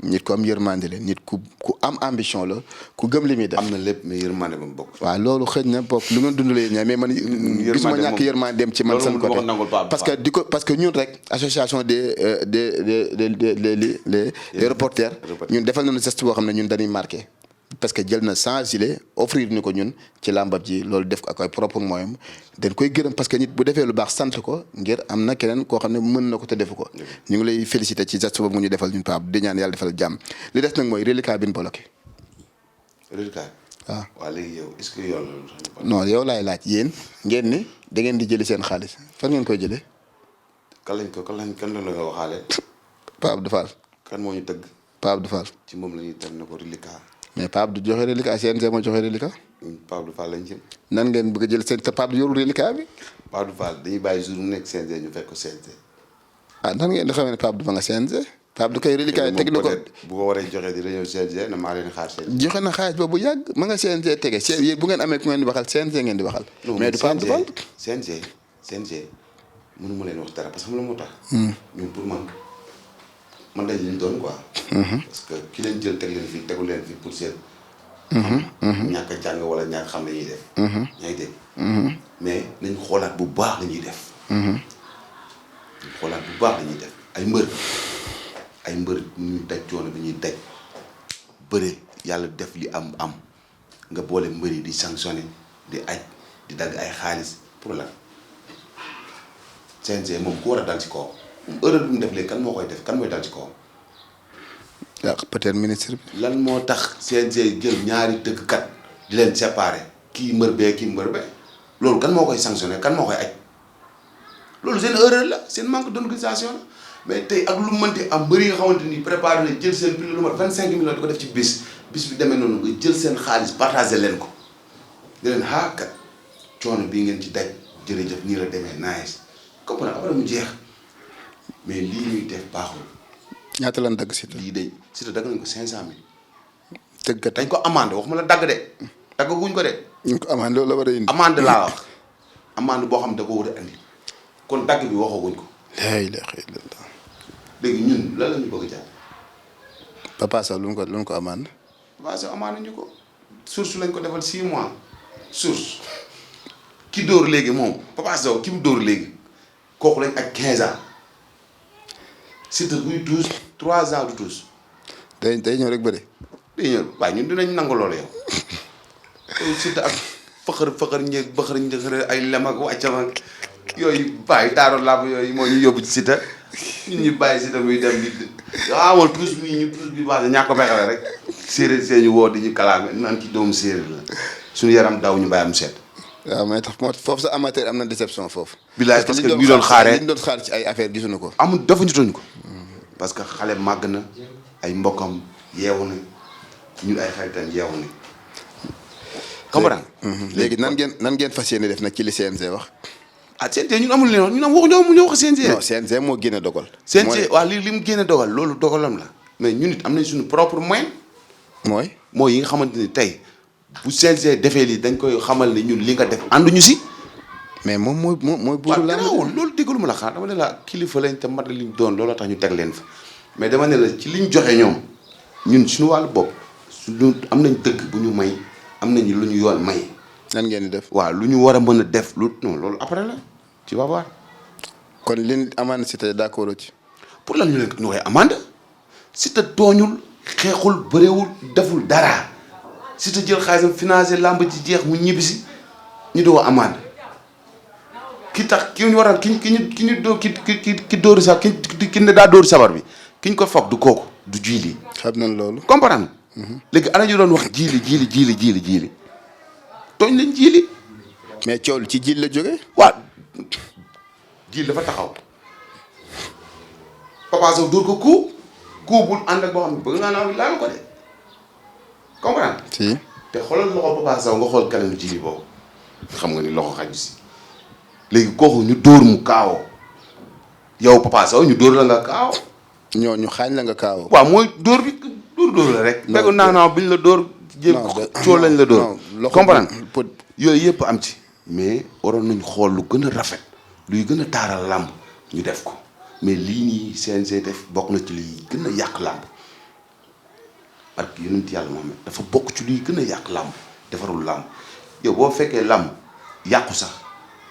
nit ku am yërmande la nit ku am ambition la ku gëm li muy def. am na lépp mais yërmande ba mu bokk. waaw loolu xëy na bokk lu ngeen dundalee ñaar mais man gisuma ñàkk yërmande dem ci man seen côté parce que ñun rek association des reporters ñun defal nañu geste boo xam ne ñun dañuy marqué parce que jël na 100 gilets offrir ni ko ñun ci làmbab ji loolu def ko ak ay propre moyen dañ koy gërëm parce que nit bu defee lu baax sant ko ngir am na keneen koo xam ne mën na ko te defu ko ñu ngi lay féliciter ci geste boobu ñu defal ñun Pape di ñaan yàlla defal jàmm li des nag mooy reliquat bi ñu bloqué. reliquat. waaw léegi yow est-ce que yow non yow laay laaj yéen ngeen ni da ngeen di jëli seen xaalis fan ngeen koy jëlee. kan la nga waxaale. Pape Abdou Fall. kan moo ñu tëgg. Pape Abdou Fall. ci moom la ñuy teg na ko reliquat. mais Pape Abdou joxe reliquat CNG moo joxe reliquat. Pape Abdou Fall lañ jëm. nan ngeen bëgg a jël seen te Pape Abdou yorul reliquat bi. Pape Abdou Fall dañuy bàyyi jour mu nekk CNG ñu fekk ko CNG. nan ngeen di xamee ne Pape Abdou fa nga CNG. Pape Abdou koy reliquat yi teg na ko bu ko waree joxe dina ñëw CNG na maa leen xaar CNG. joxe na xaalis boobu yàgg ma nga CNG tege yéen bu ngeen amee ku ngeen di waxal CNG ngeen di waxal. mais du Pape Abdou Fall. CNG mënu ma leen wax dara parce que xam la moo tax. ñun pour man dañ leen doon quoi. parce que ki leen jël teg leen fii tegu leen fii pour seen. ñàkk a jàng wala ñàkk xam la ñuy def. ñaa ngi dégg. mais nañ xoolaat bu baax la ñuy def. nañ xoolaat bu baax la ñuy def ay mbër ñuy daj coono bi ñuy daj bëre yàlla def li am nga boole mbër yi di sanctionné di aj di dagg ay xaalis pour la CNG moom ku war a dal ci kawam erreur bi mu def léegi kan moo koy def kan mooy dal ci kawam. waaw peut-être ministre bi. lan moo tax CNG jël ñaari tëggkat di leen séparer kii mbër bee kii mbër bee loolu kan moo koy sanctionné kan moo koy aj loolu seen erreur la seen manque d'organisation la mais tey ak lu mënti am mbër yi nga xamante ni préparé na jël seen prix lu mat 25 millions di ko def ci bis bi demee noonu nga jël seen xaalis partagé leen ko di leen kat coono bii ngeen ci daj jërëjëf nii la demee nice comme nag après mu jeex mais lii ñuy def baaxul. ñaata lan dagg Siteu. lii de Siteu dagg nañ ko 500000. tëggat dañ ko amande waxuma la dagg de dagg guñ ko de. ñu ko amande loolu la war a indi. amande laa wax amande boo xam ne da ko war a andi kon dagg bi waxaguñ ko. la ilaha illallah. léegi ñun lan la ñu bëgg a jàpp. Papa Sow lu mu ko amande. Papa Sow amande ñu ko. source lañ ko defal 6 mois source ki dóor léegi moom Papa Sow ki mu dóor léegi kooku lañ ak 15 ans Siteu buy 12 3 ans du 12. day ñëw rek bëri. day ñëw waaye ñun dinañ nangu loolu yow Siteu ak fëxër njëg ay lem ak wàccam ak yooyu bàyyi taaro làmb yooyu moo ñu yóbbu ci Siteu ñun ñu bàyyi Siteu muy dem di amoon tuus bi baax ñàkk ko fexale rek séeréer see ñu woo di ñu kalaame naan ci doomu séeréer la suñu yaram daw ñu bàyyi am seet. waaw mais tax moo foofu sa amateur am na déception foofu. bilaay parce que ñu doon xaaree li ñu doon xaar ci ay affaire gisuñu ko. amul dafa ñu toñ ko. parce que xale màgg na ay mbokkam yeewu na ñun ay xaritam yeewu na. comprendre léegi nan ngeen fas yéene def nag ci li CNG wax. ah CNG ñun amul leen wax ñu wax CNG. non CNG moo génne dogal. CNG waaw li mu génne dogal loolu dogalam la mais ñun it am nañ suñu propre moyen. mooy yi nga xamante ni tey bu CNG defee lii dañ koy xamal ne ñun li nga def ànduñu si. mais moom mooy buuru làmb. waaw loolu déggalu ma la xaar dama ne la kilifa lañ te mat liñ doon looloo tax ñu teg leen fa mais dama ne la ci liñ joxe ñoom ñun suñu wàllu bopp suñu am nañ dëgg bu ñu may am nañ lu ñu yoon may. nan ngeen di def. waaw lu ñu war a mën a def lu non loolu après la tu vas voir. kon li amande Siteu d'accord ci. pour lan ñu leen ñu koy amande Siteu tooñul xeexul bëreewul deful dara Siteu jël xaalisam financé làmb ji jeex mu ñibbisi ñu doo amande ki tax ki ñu waral ki ñu doo ki dóoru sa ki ne daa dóoru sabar bi ki ñu ko foog du kooku du jiili. xam nañ loolu. comprendre léegi ana ñu doon wax jiili tooñ lañ jiili. mais coow ci jiil la jógee. waaw jiil dafa taxaw Papa Sow dóor ko ku bul ànd ak boo xam ne bëgg naa laal ko de comprendre. si. te xoolal loxo Papa Sow nga xool kanamu jiili boobu xam nga ni loxo xaju si léegi kooku ñu dóor mu kaawoo yow Papa Sow ñu dóor la nga kaawoo. ñu xaañ la nga kaawoo. waaw mooy dóor bi dóor la rek. non non biñ la dóor. cóol lañ la dóor. comprendre yooyu yëpp am ci. mais waroon nañ xool lu gën a rafet luy gën a taaral làmb ñu def ko mais lii nii CNG def bokk na ci luy gën a yàq làmb parce que yonent yàlla moom dafa bokk ci luy gën a yàq làmb defarul làmb yow boo fekkee làmb yàqu sax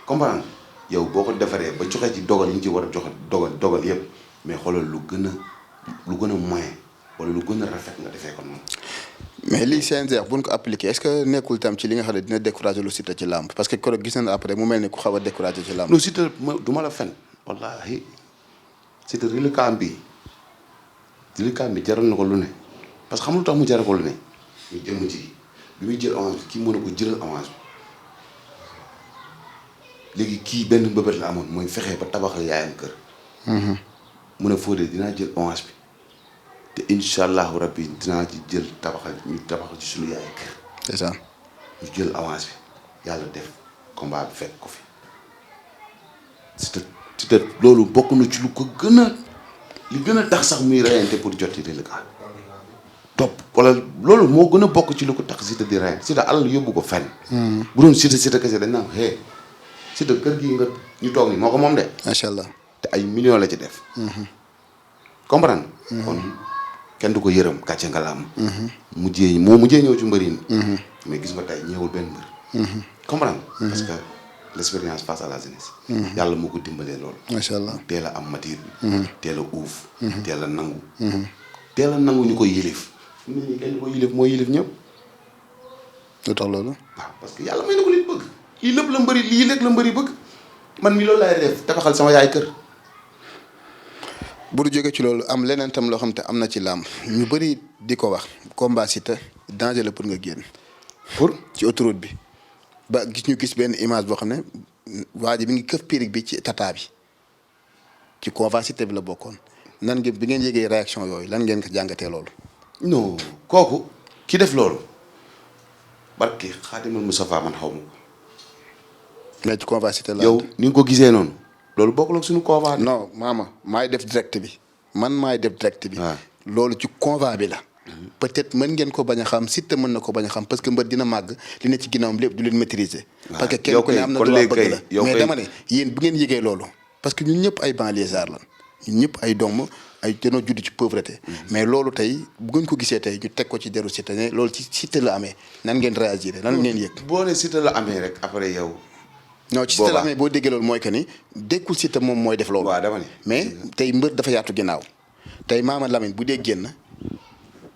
comprendre yow boo ko defaree ba joxe ci dogal yi ñu ci war a joxe dogal yëpp mais xoolal lu gën a moyen wala lu gën a rafet nga defee ko noonu. mais lii CNG bu ñu ko appliqué est-ce que nekkul tam ci li nga xam ne dina décourager lu Siteu ci làmb parce que keroog gis nañu après mu mel ni ku xaw a décourager ci làmb. non Siteu du ma la fen wallaahi Siteu reliquat bi jaral na ko lu ne parce que xam lu tax mu jaral ko lu ne ñu jëm ci bi muy jël avance bi kii mën na ko jëlal avance bi léegi kii benn mbëbët la amoon mooy fexe ba tabaxal yaayam kër. mu ne Fodé dinaa jël avance bi. te incha allahu rabbi dinaa ci jël tabaxal ci suñu yaay kër. c'est ça. ñu jël avance bi yàlla def combat bi fekk ko fi Siteu loolu bokk na ci lu ko gën a li gën a tax sax muy reyante pour jot ci reliquat topp wala loolu moo gën a bokk ci lu ko tax Siteu di reyante Siteu alal yóbbu ko fenn. bu doon Siteu kese dañ naan hey Siteu kër gi nga ñu toog ni moo ko moom de. macha allah te ay millions la ci def. comprendre kon. kenn du ko yërëm kàcce nga la am. mujjee ñëw ci mbëri mais gis nga tey ñëwul benn mbër. comprendre parce que l' expérience face à la jeunesse. yàlla moo ko dimbalee loolu. macha allah teel a am matière bi. teel a uuf. teel a nangu. teel a nangu ñu koy yilif. nit ñi kenn du ko yilif mooy yilif ñëpp. lu tax loolu. waaw parce que yàlla may na ko li bëgg. lii lépp la mbëri bëgg man mi loolu laay def tabaxal sama yaay kër. bu du jógee ci loolu am leneen tam loo xam te am na ci làmb ñu bëri di ko wax combat Siteu danger la pour nga génn. pour ci autoroute bi ba gis benn image boo xam ne waa ji mi ngi këf pirig bi ci tata bi ci combat Siteu bi la bokkoon nan ngeen bi ngeen yëgee réaction yooyu lan ngeen ko jàngatee loolu. non kooku ki def loolu barki Xaadimal Mustafaa man xaw ma ko. mais ci combat Siteu la. yow ni nga ko gisee noonu. loolu bokkul ak suñu convoi. non maay def direct bi maay def direct bi. loolu ci convoi bi la. peut-être mën ngeen ko bañ a xam Siteu mën na ko bañ a xam parce que mbër dina màgg li ne ci ginnaawam lépp du leen maîtriser. parce que kenn ku ne am na droit bëgg la mais dama ne yéen bu ngeen yëgee loolu. parce que ñun ñëpp ay banlieusards lan ñun ñëpp ay doom ay danoo judd ci pauvreté. mais loolu tey bu ngeen ko gisee tey ñu teg ko ci deru Siteu ne loolu ci Siteu la amee nan ngeen réagir lan ngeen yëg. boo nee Siteu la amee rek après yow. non ci Siteu la amee boo déggee loolu mooy que ni dékkul Siteu moom mooy def loolu. waaw dama ni mais tey mbër dafa yaatu ginnaaw tey Maama Lamine bu dee génn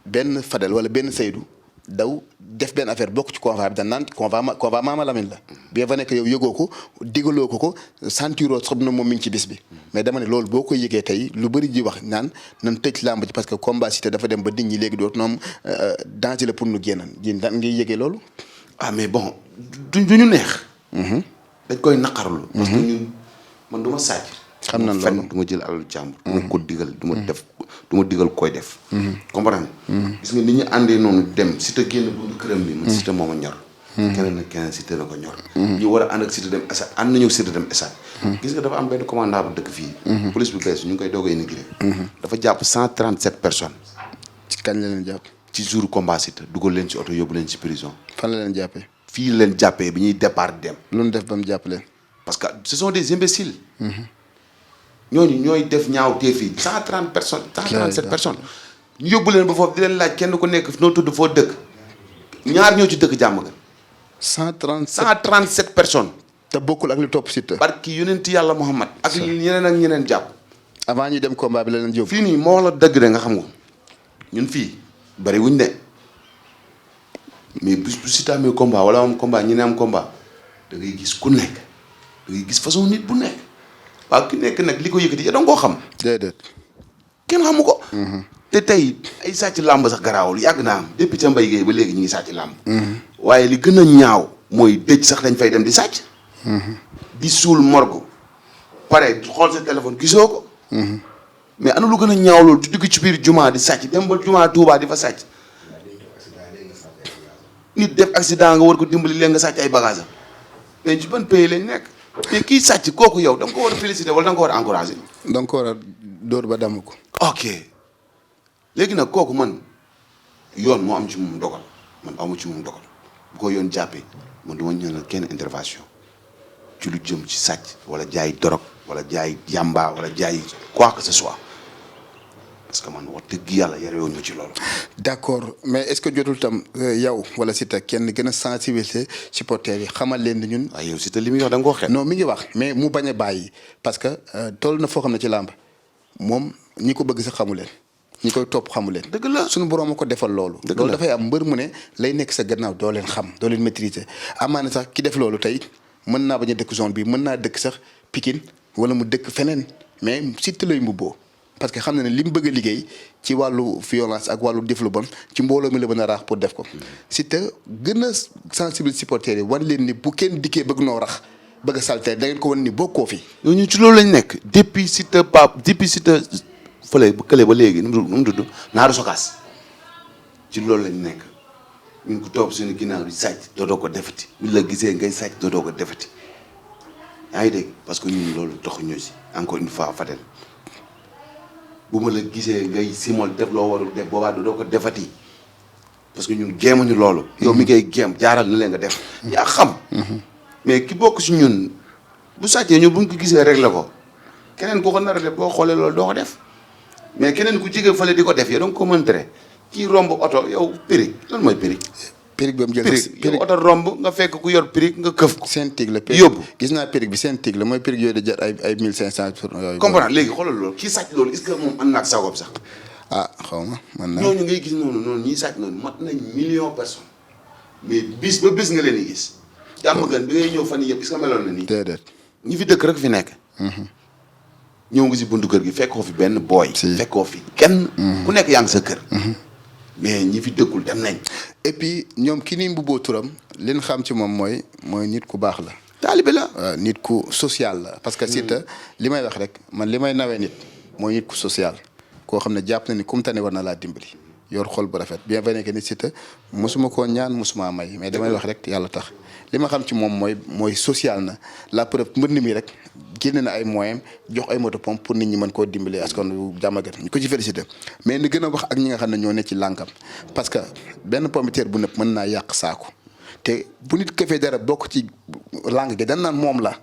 benn Fadel wala benn Seydou daw def benn affaire bokk ci convoi bi dañ naan convoi Maama Lamine la. bien vrai que yow yëgoo ko digaloo ko sentiroo xam na moom mi ngi ci bis bi. mais dama ne loolu boo ko yëgee tey lu bëri ji wax naan nan tëj làmb ji parce que combat Siteu dafa dem ba nit ñi léegi dootu noom danger la pour nu génn yéen daan ngay yëgee loolu. ah mais bon du ñu neex. dañ koy naqarlu. parce que ñun man du ma sàcc. xam nañ loolu du ma jël alalu jàmbur. du ma ko digal du ma def du ma digal koy def. comprendre gis nga ni ñu àndee noonu dem Siteu génn buntu këram bi. man Siteu moom a ñor. keneen ak keneen Siteu la ko ñor. ñu war a ànd ak Siteu dem Esat ànd nañu Siteu dem Esat. gis nga dafa am benn commandant bu dëkk fii. police bu bees ñu ngi koy doog a inauguré. dafa jàpp 137 personnes. ci kañ la leen jàpp. ci jour combat Siteu dugal leen ci oto yóbbu leen ci prison. fan la leen jàppee. fii leen jàppee bi ñuy départ dem. lu ñu def ba mu jàpp leen. parce que ce sont des imbéciles. ñooñu ñooy def ñaaw teef yi 130 personnes 137 personnes. ñu yóbbu leen ba foofu di leen laaj kenn ku nekk noo tudd foo dëkk ñaar ñoo ci dëkk jàmm gan. 137 personnes. te bokkul ak lu topp Siteu. barki yonent yàlla Muhammad ak ñeneen ak ñeneen jàpp. avant ñuy dem combat bi la leen yóbbu. fii nii moo la dëgg de nga xam nga ñun fii bari wuñ de mais bu Siteu amee combat wala am combat ñi ne am combat da ngay gis ku nekk da ngay gis façon nit bu nekk waaw ki nekk nag li ko yëkkati ya da nga koo xam. déedéet. kenn xamu ko. te tey ay sàcc làmb sax garaawul yàgg naa am depuis ca Mbaye Guèye ba léegi ñu ngi sàcc làmb. waaye li gën a ñaaw mooy dëj sax dañ fay dem di sàcc. di suul morgue pare xool sa téléphone gisoo ko. mais ana lu gën a ñaaw loolu di dugg ci biir jumaa di sàcc dem ba jumaa Tuubaa di fa sàcc. nit def accident nga war ko dimbali leen nga sàcc ay bagages am mais ci ban pays lañ nekk mais kii sàcc kooku yow da nga ko war a féliciter wala da nga ko war a encourager. da nga ko war a dóor ba damm ko. ok léegi nag kooku man yoon moo am ci moom dogal man amu ci moom dogal bu ko yoon jàppee man du ma ñaanal kenn intervention ci lu jëm ci sàcc wala jaay dorog wala jaay yamba wala jaay quoi que ce soit parce que man wax dëgg yàlla yarewuñ ma ci loolu. d'accord mais est-ce que jotul tam yow wala Siteu kenn gën a sensibiliser supporters yi xamal leen ni ñun. waaye yow Siteu li muy wax da nga koo xeeb. non mi ngi wax mais mu bañ a bàyyi parce que toll na foo xam ne ci làmb moom ñi ko bëgg sax xamu leen. ñi koy topp xamu leen. dëgg la suñu borom a ko defal loolu. loolu dafay am mbër mu ne lay nekk sa gannaaw doo leen xam doo leen maîtriser amaana sax ki def loolu tey mën naa bañ a dëkk zone bi mën naa dëkk sax Pikine wala mu dëkk feneen mais Siteu lay mbubboo parce que xam na ne li mu bëgg a liggéey ci wàllu violence ak wàllu def lu bon ci mbooloo mi la mën a raax pour def ko. Siteu gën a sensible supporters yi wan leen ni bu kenn dikkee bëgg noo rax bëgg a salté da ngeen ko wan ni bokkoo fi. ñooñu ci loolu lañ nekk depuis Siteu fële bu kële ba léegi nu mu tudd naaru sokaas ci loolu lañ nekk ñun ko topp suñu ginnaaw di sàcc dootoo ko defati buñ la gisee ngay sàcc dootoo ko defati yaa ngi dégg parce que ñun loolu taxuñu si encore une fois Fadel bu ma la gisee ngay simol def loo warul def boobaa dootoo ko defati parce que ñun géemuñu loolu. yow mi ngay géem jaaral na leen nga def. yaa xam. mais ki bokk si ñun bu sàccee ñun buñ ko gisee rek la ko keneen ku ko nar a def boo xoolee loolu doo ko def. mais keneen ku jige fële di ko def yow da nga ko mën tere kii romb oto yow périg lan mooy périg. périg ba mu jël périg yow oto romb nga fekk ku yor périg nga këf ko. seen tig la yóbbu gis naa périg bi seen tig la mooy périg yooyu di jar ay 1500 pour yooyu. comprendre léegi xoolal loolu kii sàcc loolu est-ce que moom ànd naag sagoom sax. ah xaw ma man naa. ñooñu ngay gis noonu ñii sàcc noonu mat nañ million personnes mais bis ba bis nga leen di gis. jàmm gën bi ngay ñëw fan yii yëpp est-ce que meloon na nii. déedéet. ñi fi dëkk rek fi nekk. ñëw nga si buntu kër gi fekkoo fi benn booy. fekkoo fi kenn. ku nekk yaa ngi sa kër. mais ñi fi dëkkul dem nañ. et puis ñoom ki ni mbubboo turam li ñu xam ci moom mooy nit ku baax la. taalibe la. nit ku social la parce que Siteu li may wax rek man li may nawee nit mooy nit ku social koo xam ne jàpp na ni kum tane war na laa dimbali yor xol bu rafet bien vrai que ni Siteu mosuma koo ñaan mosuma may mais damay wax rek yàlla tax li ma xam ci moom mooy social na la preuve mbënd mi rek génne na ay moyens jox ay moto pompe pour nit ñi mën koo dimbali askan wi jàmmagat ñu ko ci félicité mais ni gën a wax ak ñi nga xam ne ñoo ne ci lànkam parce que benn pompiteer bu nëpp mën naa yàq saako te bu nit këfee dara bokk ci làng gi dan naan moom la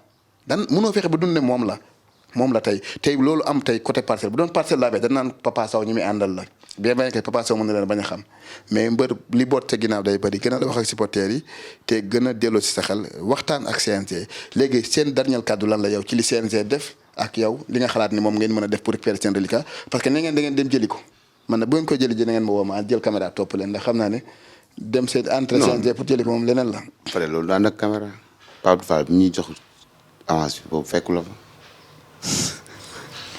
mënoo fexe ba dund ne moom la tey loolu am tey côté parcelle bu doon parcelle laa bee dan naan Papa Sow ñu muy àndal la bien vrai que Papa Sow mën na leen bañ a xam mais mbër li boot te ginnaaw day bëri gën a wax ak supporters yi te gën a delloo si sa xel waxtaan ak CNG léegi seen dernier kàddu lan la yow ci li CNG def ak yow li nga xalaat ni moom ngeen mën a def pour récupérer seen reliquat parce que ne ngeen da ngeen dem jëli ko man nag bu ngeen ko jëli na ngeen ma woo ma jël caméra topp leen ndax xam naa ne dem seen entre CNG pour jëli ko moom leneen la. fële loolu daan nag caméra Pape Fall bi ñuy jox avance bi boobu fekku la fa.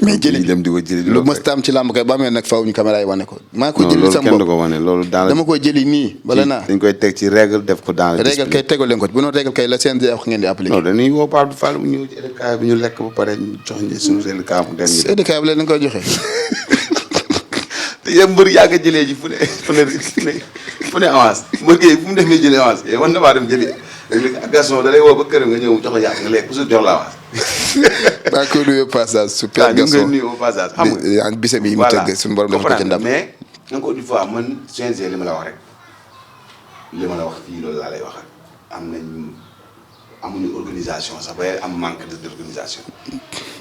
mais jëli dem di ko jëli lu mës taam ci làmb kay ba amee nag faaw ñu caméra yi wane ko. maa ko jëli sama bopp kenn du ko wane loolu daal dama koy jëli nii. bala naa dañ koy teg ci règle def ko dans le règle kay tegal leen ko bu noonu règle kay la CNG wax ngeen di appliqué. non dañuy woo Pape Fall mu ñëw ci EDK bi ñu lekk ba pare ñu jox ñu suñu EDK mu dem ñu. EDK bi leen koy joxe. te yéen mbër yaa ngi jëlee ji fu ne avance mbër gi fu mu demee jëlee avance yow man damaa dem jëli léegi Gaston da lay woo ba këram nga ñëw jox la yàq nga lekk toujours jox la avance. maa ngi koy nuyoo passage super Gaston ñu ngi nuyoo passage xam nga bisam yi mu tëgg suñu borom dafa ko ci ndam mais encore une fois man CNG li ma la wax rek li ma la wax fii loolu laa lay wax am nañ amuñu organisation sax bay am manque d'organisation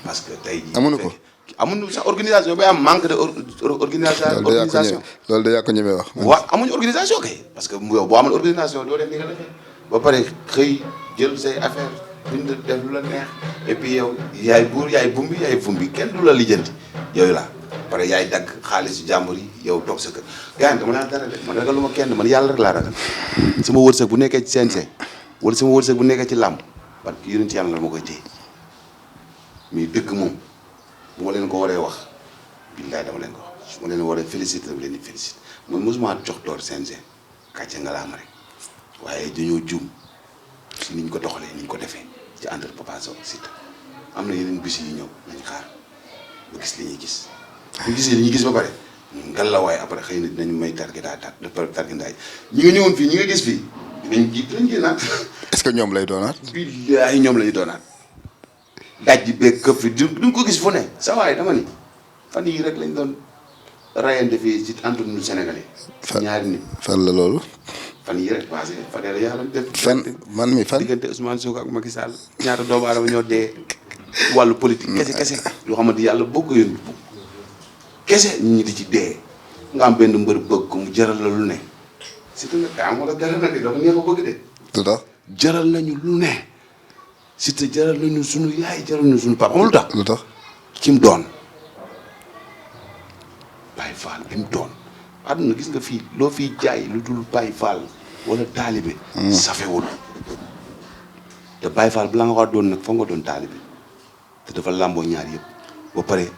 parce que tey jii. amuñu ko amuñu sax organisation bay am manque de organisation. loolu da yaa ko ñemee wax. waaw amuñu organisation kay parce que yow boo amul organisation doo def ni nga defee ba pare xëy jël say affaire bind def lu la neex et puis yow yaay buur yaay bumbi kenn du la lijjanti yooyu la pare yaay dagg xaalis jàmbur yi yow toog sa kër gars yi dama laa dara de man ragaluma kenn man yàlla rek laa ragal sama wërsëg bu nekkee ci CNG wala sama wërsëg bu nekkee ci làmb parce que yonent yàlla la ma koy téye mais dëgg moom bu ma leen ko waree wax billaay dama leen ko wax su ma leen waree féliciter dama leen di féliciter man mosuma jox door CNG kàcce nga laa ma rek waaye dañoo juum si niñ ko doxalee niñ ko defee ci entre Papa Sow Siteu am na yeneen bis yi ñëw nañ xaar ba gis li ñuy gis bu gisee li ñuy gis ba pare ngal la waaye après xëy na dinañ may targindaay ñi nga ñëwoon fii ñi nga gis fii dinañ génnaat. est-ce que ñoom lay doonaat. billaahi ñoom la ñu doonaat daj ji beeg këf fi duñ ko gis fu ne sa waay dama ni fan yii rek lañ doon rayante fii ci entre nous Sénégalais. ñaari nit fan la loolu. fan yii rek passé fan yii la yàlla def. fan man mi fan. diggante Ousmane Sonko ak Macky Sall ñaata doomu aadama ñoo dee wàllu politique. kese yoo xamante yàlla bëgg yónni kese ñi di ci dee nga am benn mbër bëgg ko mu jaral la lu ne Siteu nag daa am wala jaral na de dafa neex a bëgg de. lu tax jaral nañu lu ne Siteu jaral nañu sunu yaay jaral nañu sunu papa lu tax. lu tax ki mu doon Baye Fall bi mu doon àdduna gis nga fii loo fiy jaay lu dul Baye Fall wala taalibe. safewul te Baye Fall balaa nga wax doon nag foog nga doon taalibe te dafa làmboo ñaar yëpp ba pare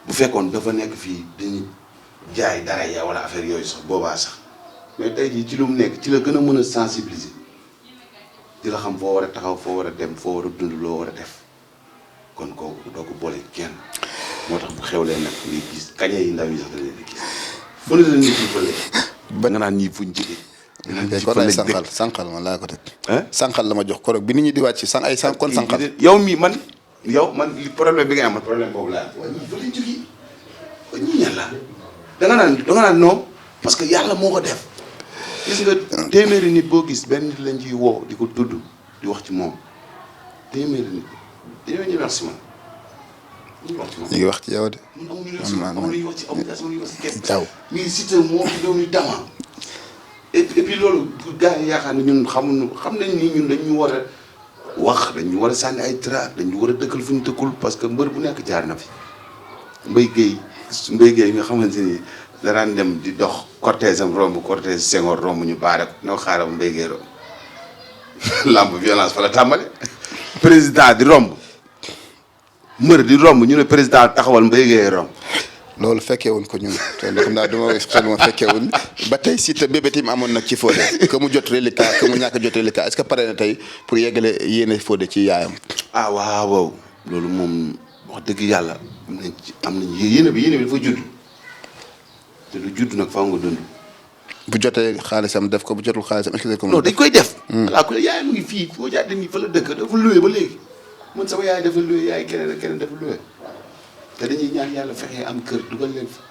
bu fekkoon dafa nekk fii dañuy jaay dara ya wala affaire yooyu sax boobaa sax mais tey jii ci lu mu nekk ci la gën a mën a sensibiliser di la xam foo war a taxaw foo war a dem foo war a dund loo war a def kon kooku doo ko boole kenn moo tax bu xewlee nag ngay gis kañe yi ndaw yi sax da leen di gis fu ne la nit ñi fële ba nga naan ñii fuñ jigee kon ay sànqal man laa ko teg. sànqal la ma jox korog bi nit ñi di wàcc kon sànqal. yow man li problème bi nga am man problème boobu laa waaye ñii fa lañ jógee waaye ñii ñan la da nga naan non parce que yàlla moo ko def gis nga téeméeri nit boo gis benn nit lañ ciy woo di ko tudd di wax ci moom téeméeri nit dañoo ñuy wax si man ñu wax ci moom. ñu ngi wax ci yow de. amuñu wax ci amuñu wax ci kenn. taw mais Siteu moo fi doon dama et puis loolu gars yi yaakaar ne ñun xam nañ ni ñun dañu war a wax dañu war a sànni ay trac dañu war a dëkkal fu ñu dëkkul parce que mbër bu nekk jaar na fi Mbaye Guèye nga xamante ni danaan dem di dox cortège am romb cortège Senghor romb ñu baare ko noo xaaral Mbaye Guèye romb lamb violence fa la tàmbale président di romb mbër di romb ñu ne président taxawal Mbaye Guèye romb. loolu fekkee wuñ ko ñun te xam naa dama xel ma fekkee wuñ ba tey Siteu bébét yi amoon nag ci Fodé que mu jot reliquat que mu ñàkk a jot reliquat est-ce que pare na tey pour yeggale yéene Fodé ci yaayam. ah waaw loolu moom wax dëgg yàlla am nañ yéene bi dafa judd te lu judd nag faaw nga dund. bu jotee xaalisam def ko bu jotul xaalisam est-ce que non dañ koy def. voilà ku ne yaay mu ngi fii foo jaatee nii fa la dëkk dafa loué ba léegi man sama yaay dafa loué yaay keneen ak keneen dafa loué. te dañuy ñaan yàlla fexe am kër dugal leen fa.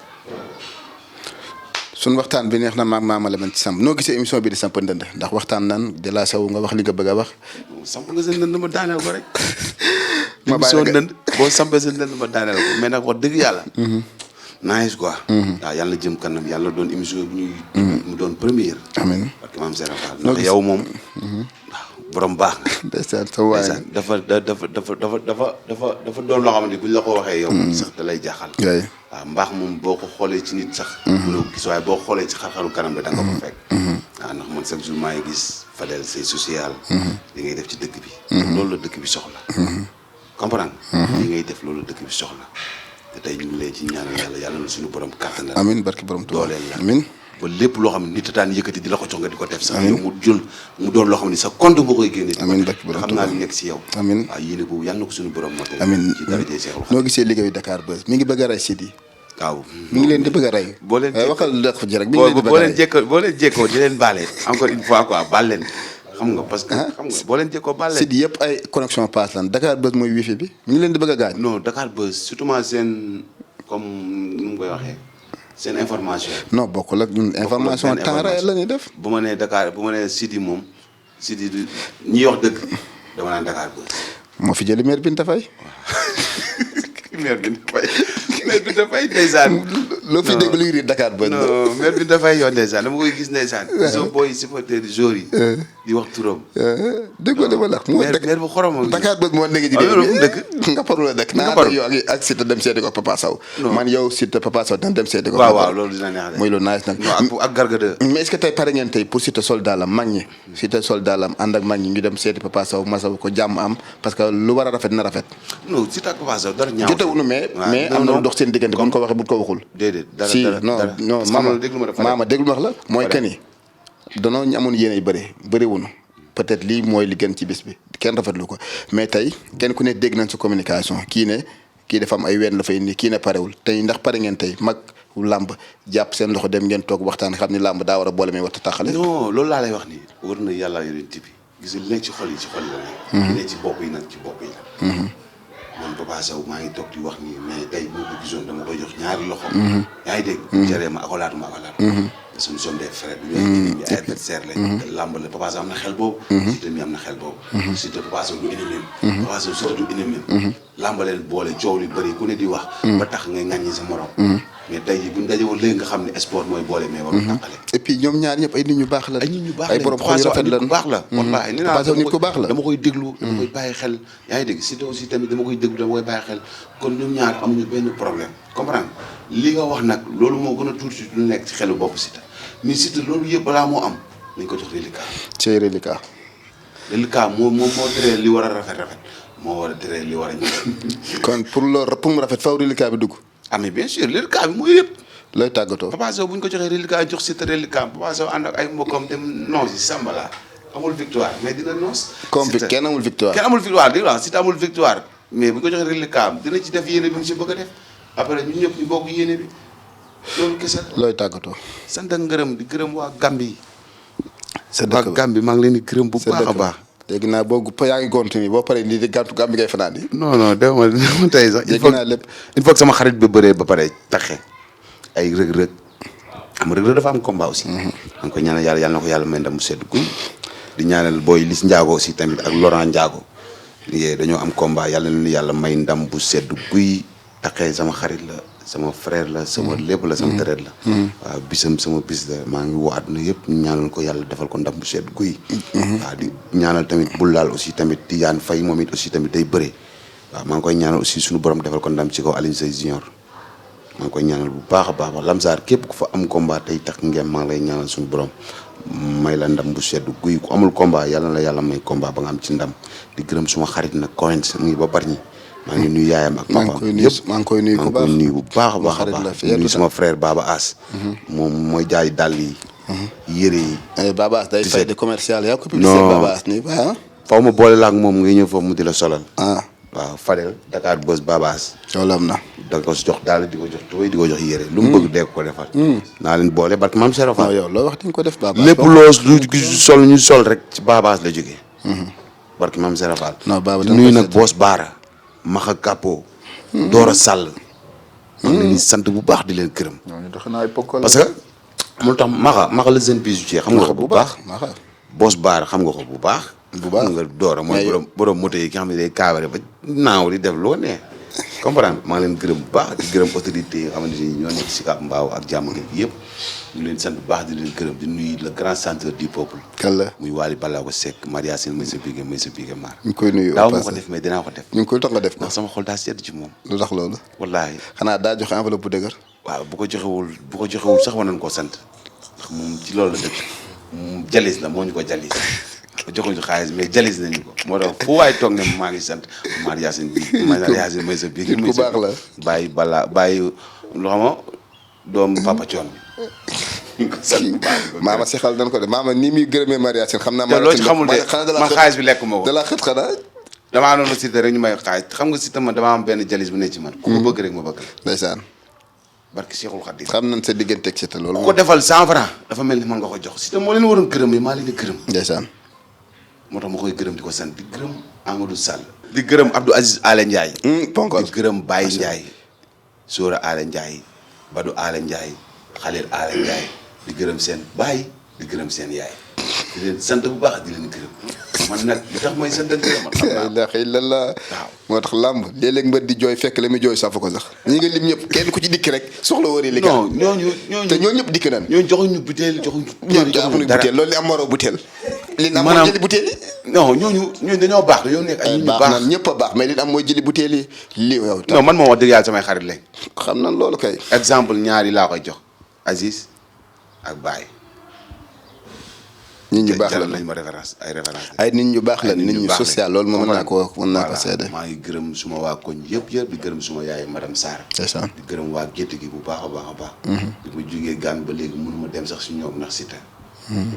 suñ waxtaan bi neex na maag Mama Lamine ci samp noo gisee émission bi di samp ndënd ndax waxtaan nan de la saw nga wax li nga bëgg a wax. samp nga seen ndënd ma daaneel ko rek. ma bàyyi la ndënd boo sampee seen ndënd ma daaneel ko mais nag wax dëgg yàlla. nice quoi. waaw yàlla jëm kanam yàlla doon émission bi ñuy. mu doon première. amiin parce que maam Serap Fall ndax yow moom. waaw borom baax nga. ndeysaan sa waay dafa doon loo xamante ni buñ la ko waxee yow. sax da lay jaaxal. waaw mbaax moom boo ko xoolee ci nit sax. mënoo gis waaye boo xoolee ci xar-xaru kanam bi da nga ko fekk. waaw ndax man chaque jour maa ngi gis Fadel c'est social. li ngay def ci dëkk bi. loolu la dëkk bi soxla. comprendre li ngay def loolu la dëkk bi soxla. te tey ñu ngi lay ci ñaanal yàlla na suñu borom kàttanal. amiin barki borom Tuubaa dooleel la amiin. ba lépp loo xam ne nit a daan yëkkati di la ko jox nga di ko def sax yow mu doon loo xam ne sa compte nga koy génne. amiin barki borom xam naa li nekk si yow. amiin waaw yéene boobu yàlla na ko suñu borom motal. amiin ci daraja Seexul Xadiim. noo gisee liggéeyu Dakar Buzz mi ngi bëgg a rey Sidi. waaw mi ngi leen di bëgg a rey. boo leen waxal dëkk ji rek mi ngi leen di bëgg a rey boo leen jékkoo di leen baale encore une fois quoi baal leen xam nga parce que xam nga boo leen jékkoo baal leen. Sidi yëpp ay connexion passe lan Dakar Buzz mooy wifi bi mi ngi leen di bëgg a gaañ. non Dakar Buzz surtout seen comme nu mu koy waxee seen information. non bokkul ak ñun information temps réel la ñuy def. bu ma nee Dakar bu ma nee Sidi moom Sidi ñi wax dëgg dama naan Dakar Buzz. moo fi jëli maire Binta Faye. maire Binta Faye maire Binta Faye ndeysaan. loo fi dégg luy riir Dakar Buzz. non maire Binta Faye yow ndeysaan dama koy gis ndeysaan. gisoo booy supporter jour yi. di wax turam. déggoo dama la maire bu xorom Dakar Buzz moo nekk ci dëkk nga parul la dëkk naa yow ak Siteu dem seeti ko Papa Sow. man yow Siteu Papa Sow dem seeti ko. waaw loolu dina neex de. muy lu nice nag. ak Garga de. mais est-ce que tey pare ngeen tey pour Siteu soldat la mag ñi. Siteu soldat la ànd ak mag ñi ñu dem seeti Papa Sow masawu ko jàmm am parce que lu war a rafet na rafet. non Siteu ak Papa Sow dara ñaaw. jotewuñu mais am na lu dox seen diggante bu ñu ko waxee bu ñu ko waxul. déedéet dara si dara non maama déglu ma wax la mooy que ni danoo ñu amoon yéene yu bëri wuñu peut-être lii mooy li gën ci bis bi kenn rafetlu ko mais tey kenn ku ne dégg nañ sa communication kii dafa am ay ween la fay indi kii ne parewul tey ndax pare ngeen tey mag làmb jàpp seen loxo dem ngeen toog waxtaan xam ni làmb daa war a boole mais war a taxale. non loolu laa lay wax nii war na yàlla yonent bi gis nga li nekk ci xol yi la nekk. li nekk ci bopp yi nag ci bopp yi la. man Papa Sow maa ngi toog di wax nii mais tey boo ko gisoon dama koy jox ñaari loxo. yaa ngi dégg. jaree ma akolaatu. parce que nous sommes des frères. ñu ay adversaires lañ. làmb la Papa Sow am na xel boobu. Siteu mi am na xel boobu. Siteu Papa Sow du ennemi. Papa Sow Siteu du ennemi. làmb leen boole coow li bëri ku ne di wax. ba tax ngay ŋàññi sa morom. mais tey jii bu ñu dajewoon léegi nga xam ne sport mooy boole mais warul tàqale. et puis ñoom ñaar ñëpp ay nit ñu baax la. ay nit ñu baax ay borom xol yu rafet la nit ku baax la. wallaahi nee naa nit ku baax la dama koy déglu. dama koy bàyyi xel. yaa ngi dégg Siteu aussi tamit dama koy déglu dama koy bàyyi xel kon ñoom ñaar amuñu benn problème comprendre li nga wax nag loolu moo gën a tuuti lu nekk ci xelu bopp Siteu mais Siteu loolu yëpp balaa moo am nañ ko jox reliquat. cey reliquat. reliquat moo teree li war a rafet moo war a teree li war a ñëw. kon pour mu rafet faw reliquat bi dugg. ah mais bien sûr reliquat bi mooy yëpp. looy tàggatoo. Papa Sow bu ñu ko joxee reliquat jox Siteu reliquat Papa Sow ànd ak ay mbokkam dem noos yi Sambala amul victoire mais dina noos. comme kenn amul victoire. kenn amul victoire di wax Siteu amul victoire mais bu ñu ko joxee reliquat dina ci def yéene bi mu si bëgg a def après ñun ñëpp ñu bokk yéene bi loolu kese la. looy tàggatoo. sant ak ngërëm di gërëm waa Gambie. sa dëkk waa Gambie maa ngi leen di gërëm bu baax a baax. léegi naa boo yaa ngi gont nii boo paree lii di gàntu Gambie ngay fanaan di. non dama tey sax. léegi naa lépp il faut que sama xarit bi bëree ba pare taxe ay rëg-rëg am rëg-rëg dafa am combat aussi. maa ngi koy ñaanal yàlla na ko yàlla may ndam mu sedd guy. di ñaanal booy Liss Ndiago aussi tamit ak Laurent Ndiago. dañoo am combat yàlla na yàlla may ndam bu sedd guy. taxee sama xarit la sama frère la sama lépp la sama deret la. waaw bisam sama bis la maa ngi woo àdduna yëpp ñaanal ko yàlla defal ko ndam bu sedd guy. waaw di ñaanal tamit bul laal aussi tamit Tidiane Faye moom it aussi tamit day bëre. waaw maa ngi koy ñaanal aussi suñu borom defal ko ndam ci kaw Alioune Seye Junior. maa ngi koy ñaanal bu baax a baax Lamsaar képp ku fa am combat tey tax ngeen maa ngi lay ñaanal suñu borom may la ndam bu sedd guy ku amul combat yàlla na la yàlla may combat ba nga am ci ndam di gërëm suma xarit nag Coins mu ngi ba Bargny maa ngi nuyu yaayam ak papaam yëpp maa ngi koy nuyu bu baax a baax nuyu sama frère Baba As moom mooy jaay dàll yi yére yi Baba As day fay de commercial yaa ko publicité Baba As nii faw ma boole la ak moom ngay ñëw foofu mu di la solal waaw Fadel Dakar Buzz Baba As loolu am na da ko jox daal di ko jox tooy di ko jox yére lu mu bëgg dee ko defal naa leen boole barke maam Serap Fall yow loo wax di nga ko def Baba As lépp loo sol ñu sol rek ci Baba As la jógee barke maam Serap Fall di nuyu nag boos Baara Maxa Kapo Doora Sall maa ngi leen di sant bu baax di leen gërëm parce que amul tax Maxa la jeune bijoutier xam nga ko bu baax boos Baara xam nga ko bu baax nga Doora mooy borom moto yi ki nga xam ne day kaabare ba naaw di def loo ne comprendre maa ngi leen gërëm bu baax di gërëm autorité yi nga xamante ni ñoo nekk si Sicap Mbao ak jàmm gi yëpp ñu leen sant bu baax di leen gërëm di nuyu le grand centre du peuple kan la muy Waly Ballago Seck Maria Sine may sa bigé maar ñu ngi koy nuyu daaw ma ko def mais dinaa ko def ñu ngi koy tax nga def ko ndax sama xol daa sedd ci moom lu tax loolu wallaahi xanaa daa joxe enveloppe bu dëgër waaw bu ko joxewul sax war nañ koo sant ndax moom ci loolu la dëkk moom jalis la moo ñu ko jalis joxuñu xaalis mais jalis nañu ko moo tax fu waay toog ne maa ngi sant Maria Sine may sa bigé ku baax la bàyyi lu xama doom Papa Thion bi maama si xal dañ ko def maama nii muy gërëmee Maria Sine xam naa te loo ci xamul de man xaalis bi lekk moo ko da la xët xanaa damaa noonu Siteu rek ñu may xaalis xam nga Siteu man damaa am benn jalis bu ne ci man ku ko bëgg rek ma bëgg la ndeysaan barki Cheikhul Khadim xam nañ sa diggante ak Siteu loolu ku ko defal 100 francs dafa mel ni man nga ko jox Siteu moo leen waroon gërëm yi maa leen di gërëm ndeysaan moo tax ma koy gërëm di ko sant di gërëm Amadou Sall di gërëm Abdou Aziz Ale Ndiaye ponkol di gërëm Baye Ndiaye Sora Ale Ndiaye Badou Ale Ndiaye Khalil Ale Ndiaye di gërëm seen baay di gërëm seen yaay di leen sant bu baax di leen gërëm man nag li tax may sant ak gërëm man xam naa. ndax lan la moo tax làmb léeg-léeg mbër di jooy fekk la muy jooy safu ko sax ñi nga lim ñëpp kenn ku ci dikk rek soxla wari li non ñooñu te ñooñu ñëpp dikk nan ñooñu joxuñu butéel joxuñu butéel loolu li am waroo butéel li am mooy jëli butéel yi non ñooñu dañoo baax dañoo nekk ay nit ñu baax nan ñëpp a baax mais li am mooy jëli butéel yi lii yow non man moom wax dëgg yàlla samay xarit lañ xam nan loolu kay exemple ñaari laa koy jox Aziz ak Baye nit ñu baax la lañ ma référence ay référence ay nit ñu baax la nit ñu social loolu moom mën naa ko seede maa ngi gërëm suma waa koñ yëpp di gërëm suma yaay madame Sarr di gërëm waa gétt gi bu baax a baax di ma jógee Gambie ba léegi mënu ma dem sax si ñoom ndax Siteu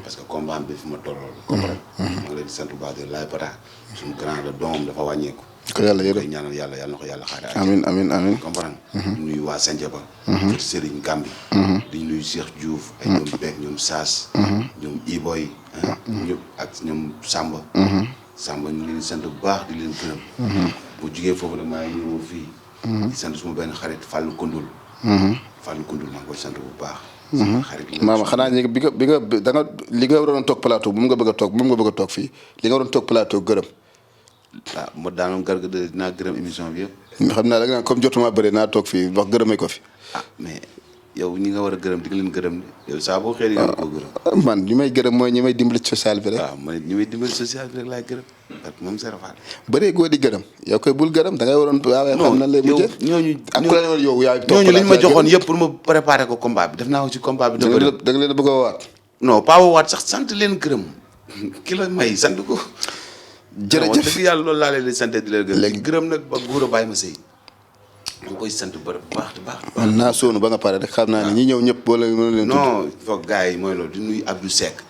parce que combat bi fi ma tollool comprendre maa ngi leen di sant bu baax de laay pata suñu grand la doomam dafa wàññeeku ko yàlla yërëm koy ñaanal yàlla na ko yàlla xaare amiin comprendre di nuyu waa Sandiaba kër Serigne Gambi di nuyu Cheikh Diouf ay ñoom Beek ñoom Saas ñoom Iboy ñëpp ak ñoom Samba ñu leen sant bu baax di leen gërëm bu jugee foofu nag maa ngi ñëw fii di sant suma benn xarit Fallou Koundoul maa ngi koy sant bu baax xarit maama xanaa ñi bi nga da nga li nga waroon toog plateau moom nga bëgg a toog fii li nga waroon toog plateau gërëm ma daanoon garga de dinaa gërëm émission bi yëpp xam naa da nga naan comme jotuma bëri naa toog fii wax gërëmee ko fi mais yow ñi nga war a gërëm di nga leen gërëm yow saa boo xëy nga ko gërëm man ñi may gërëm mooy ñi may dimbali social bi rek man ñi may dimbali social bi rek laay gërëm ak moom Serapha bëree goo di gërëm yow koy bul gërëm da ngay waroon waawee xam na lay mujjee ñooñu ak ku la woon yow yaay ñooñu liñ ma joxoon yëpp pour ma préparer ko combat bi def naa ko ci combat bi da nga leen bëgg a waat non pas waat sax sant leen gërëm ki la may sant ko jërëjëf dëgg yàlla loolu laa leen di sant di leen gërëm léegi gërëm nag ba góor a bàyyi ma sëy ma ngi koy sant bu baax man naa soonu ba nga pare rek xam naa ne ñi ñëw ñëpp boo leen mën leen non foog gars yi mooy loolu di nuyu Abdou Seck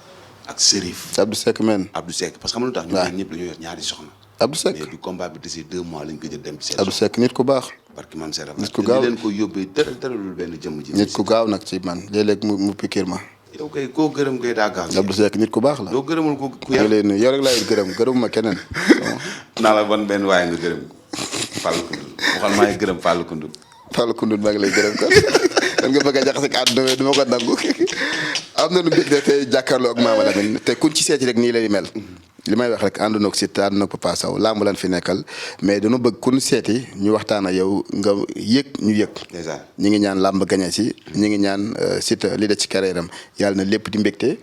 ak Serif Abdou Seck men Abdou Seck parce que xam nga lu tax ñu ñëpp dañoo yor ñaari soxna Abdou Seck mais du combat bi desee 2 mois lañ gëj a dem ci seen Abdou Seck nit ku baax parce que man Serapha nit ku gaaw leen ko yóbbee tëralul benn jëmm ji nit ku gaaw nag ci man léeg-léeg mu pikiir ma yow kay koo gërëm kay daa gaaw Abdou Seck nit ku baax la doo gërëmul ko ku yàlla lay nuyu yow rek laay gërëmuma keneen naa la ban benn waaye nga gërëm ko Fallou Koundoul waxal maa ngi gërëm Fallou Koundoul maa ngi lay gërëm kan dan nga bëgg a jaxase ak àdduna mais du ma ko nangu am na nu mbégte tey jàkkaarloo ak Mama Lamine te kuñ ci seeti rek nii lay mel li may wax rek àndoon ak Siteu àndoon ak Papa Sow làmb lan fi nekkal mais dañu bëgg ku ñu seeti ñu waxtaan ak yow nga yëg ñu yëg ñi ngi ñaan làmb gañe si ñi ngi ñaan Siteu li des ci carrière am yàlla na lépp di mbégte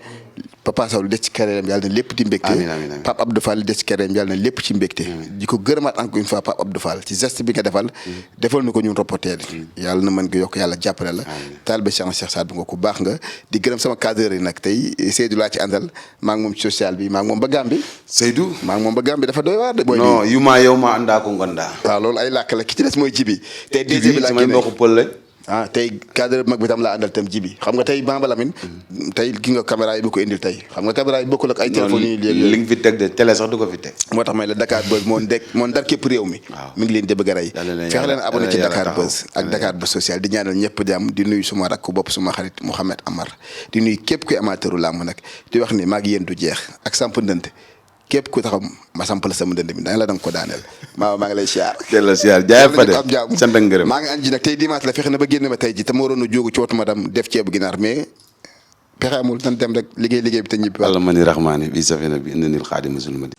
Papa Sow li des ci carrière am yàlla na lépp di mbégte Pape Abdou Fall li des ci carrière am yàlla na lépp ci mbégte di ko gërëmaat encore une fois Pape Abdou Fall ci geste bi nga defal na ko ñun reporter yi yàlla na mën nga yokk yàlla jàppale la taalibe Cheikh Saad bu nga ku baax nga di gërëm sama cadre yi nag tey Seydou laa ci àndal maa ngi moom ci social bi maa ngi moom ba Gambie Seydou maa ngi moom ba Gambie dafa doy waar de booy non yu maa yow ma àndaa ko ngondaa waaw loolu ay làkk la ki ci des mooy jibi tey DG bi laa samay mbokk pël lañ tey cadre mag bi tam laa àndal tam jibi xam nga tey Mama Lamine tey gi nga caméra yi bu ko indil tey xam nga caméra yi bokkul ak ay téléphone yi li nga fi teg de télé sax du ko fi teg moo tax may la Dakar Buzz moo ndar képp réew mi mi ngi leen di bëgg a rey fexe leen abonné ci Dakar Buzz ak Dakar Buzz social di ñaanal ñëpp jàmm di nuyu suma rakk bopp suma xarit Mouhamed Amar di nuyu képp kuy amateuru làmb nag di wax ni maa ngi yéen du jeex ak samp ndënt képp ku taxaw ma sampal sama dënd bi danga ko daaneel maa ngi lay siyaar jaay fa de sant ak ngërëm maa ngi añ ji nag tey dimanche la fexe na ba génn ma tey ji te ma waroon a jógu ci wootu ma dam def ceebu ginaar mais pexe amul nan dem rek liggéey bi te ñibbi Alla mani rahmaani bi safina bi indinil xaadi musulmadi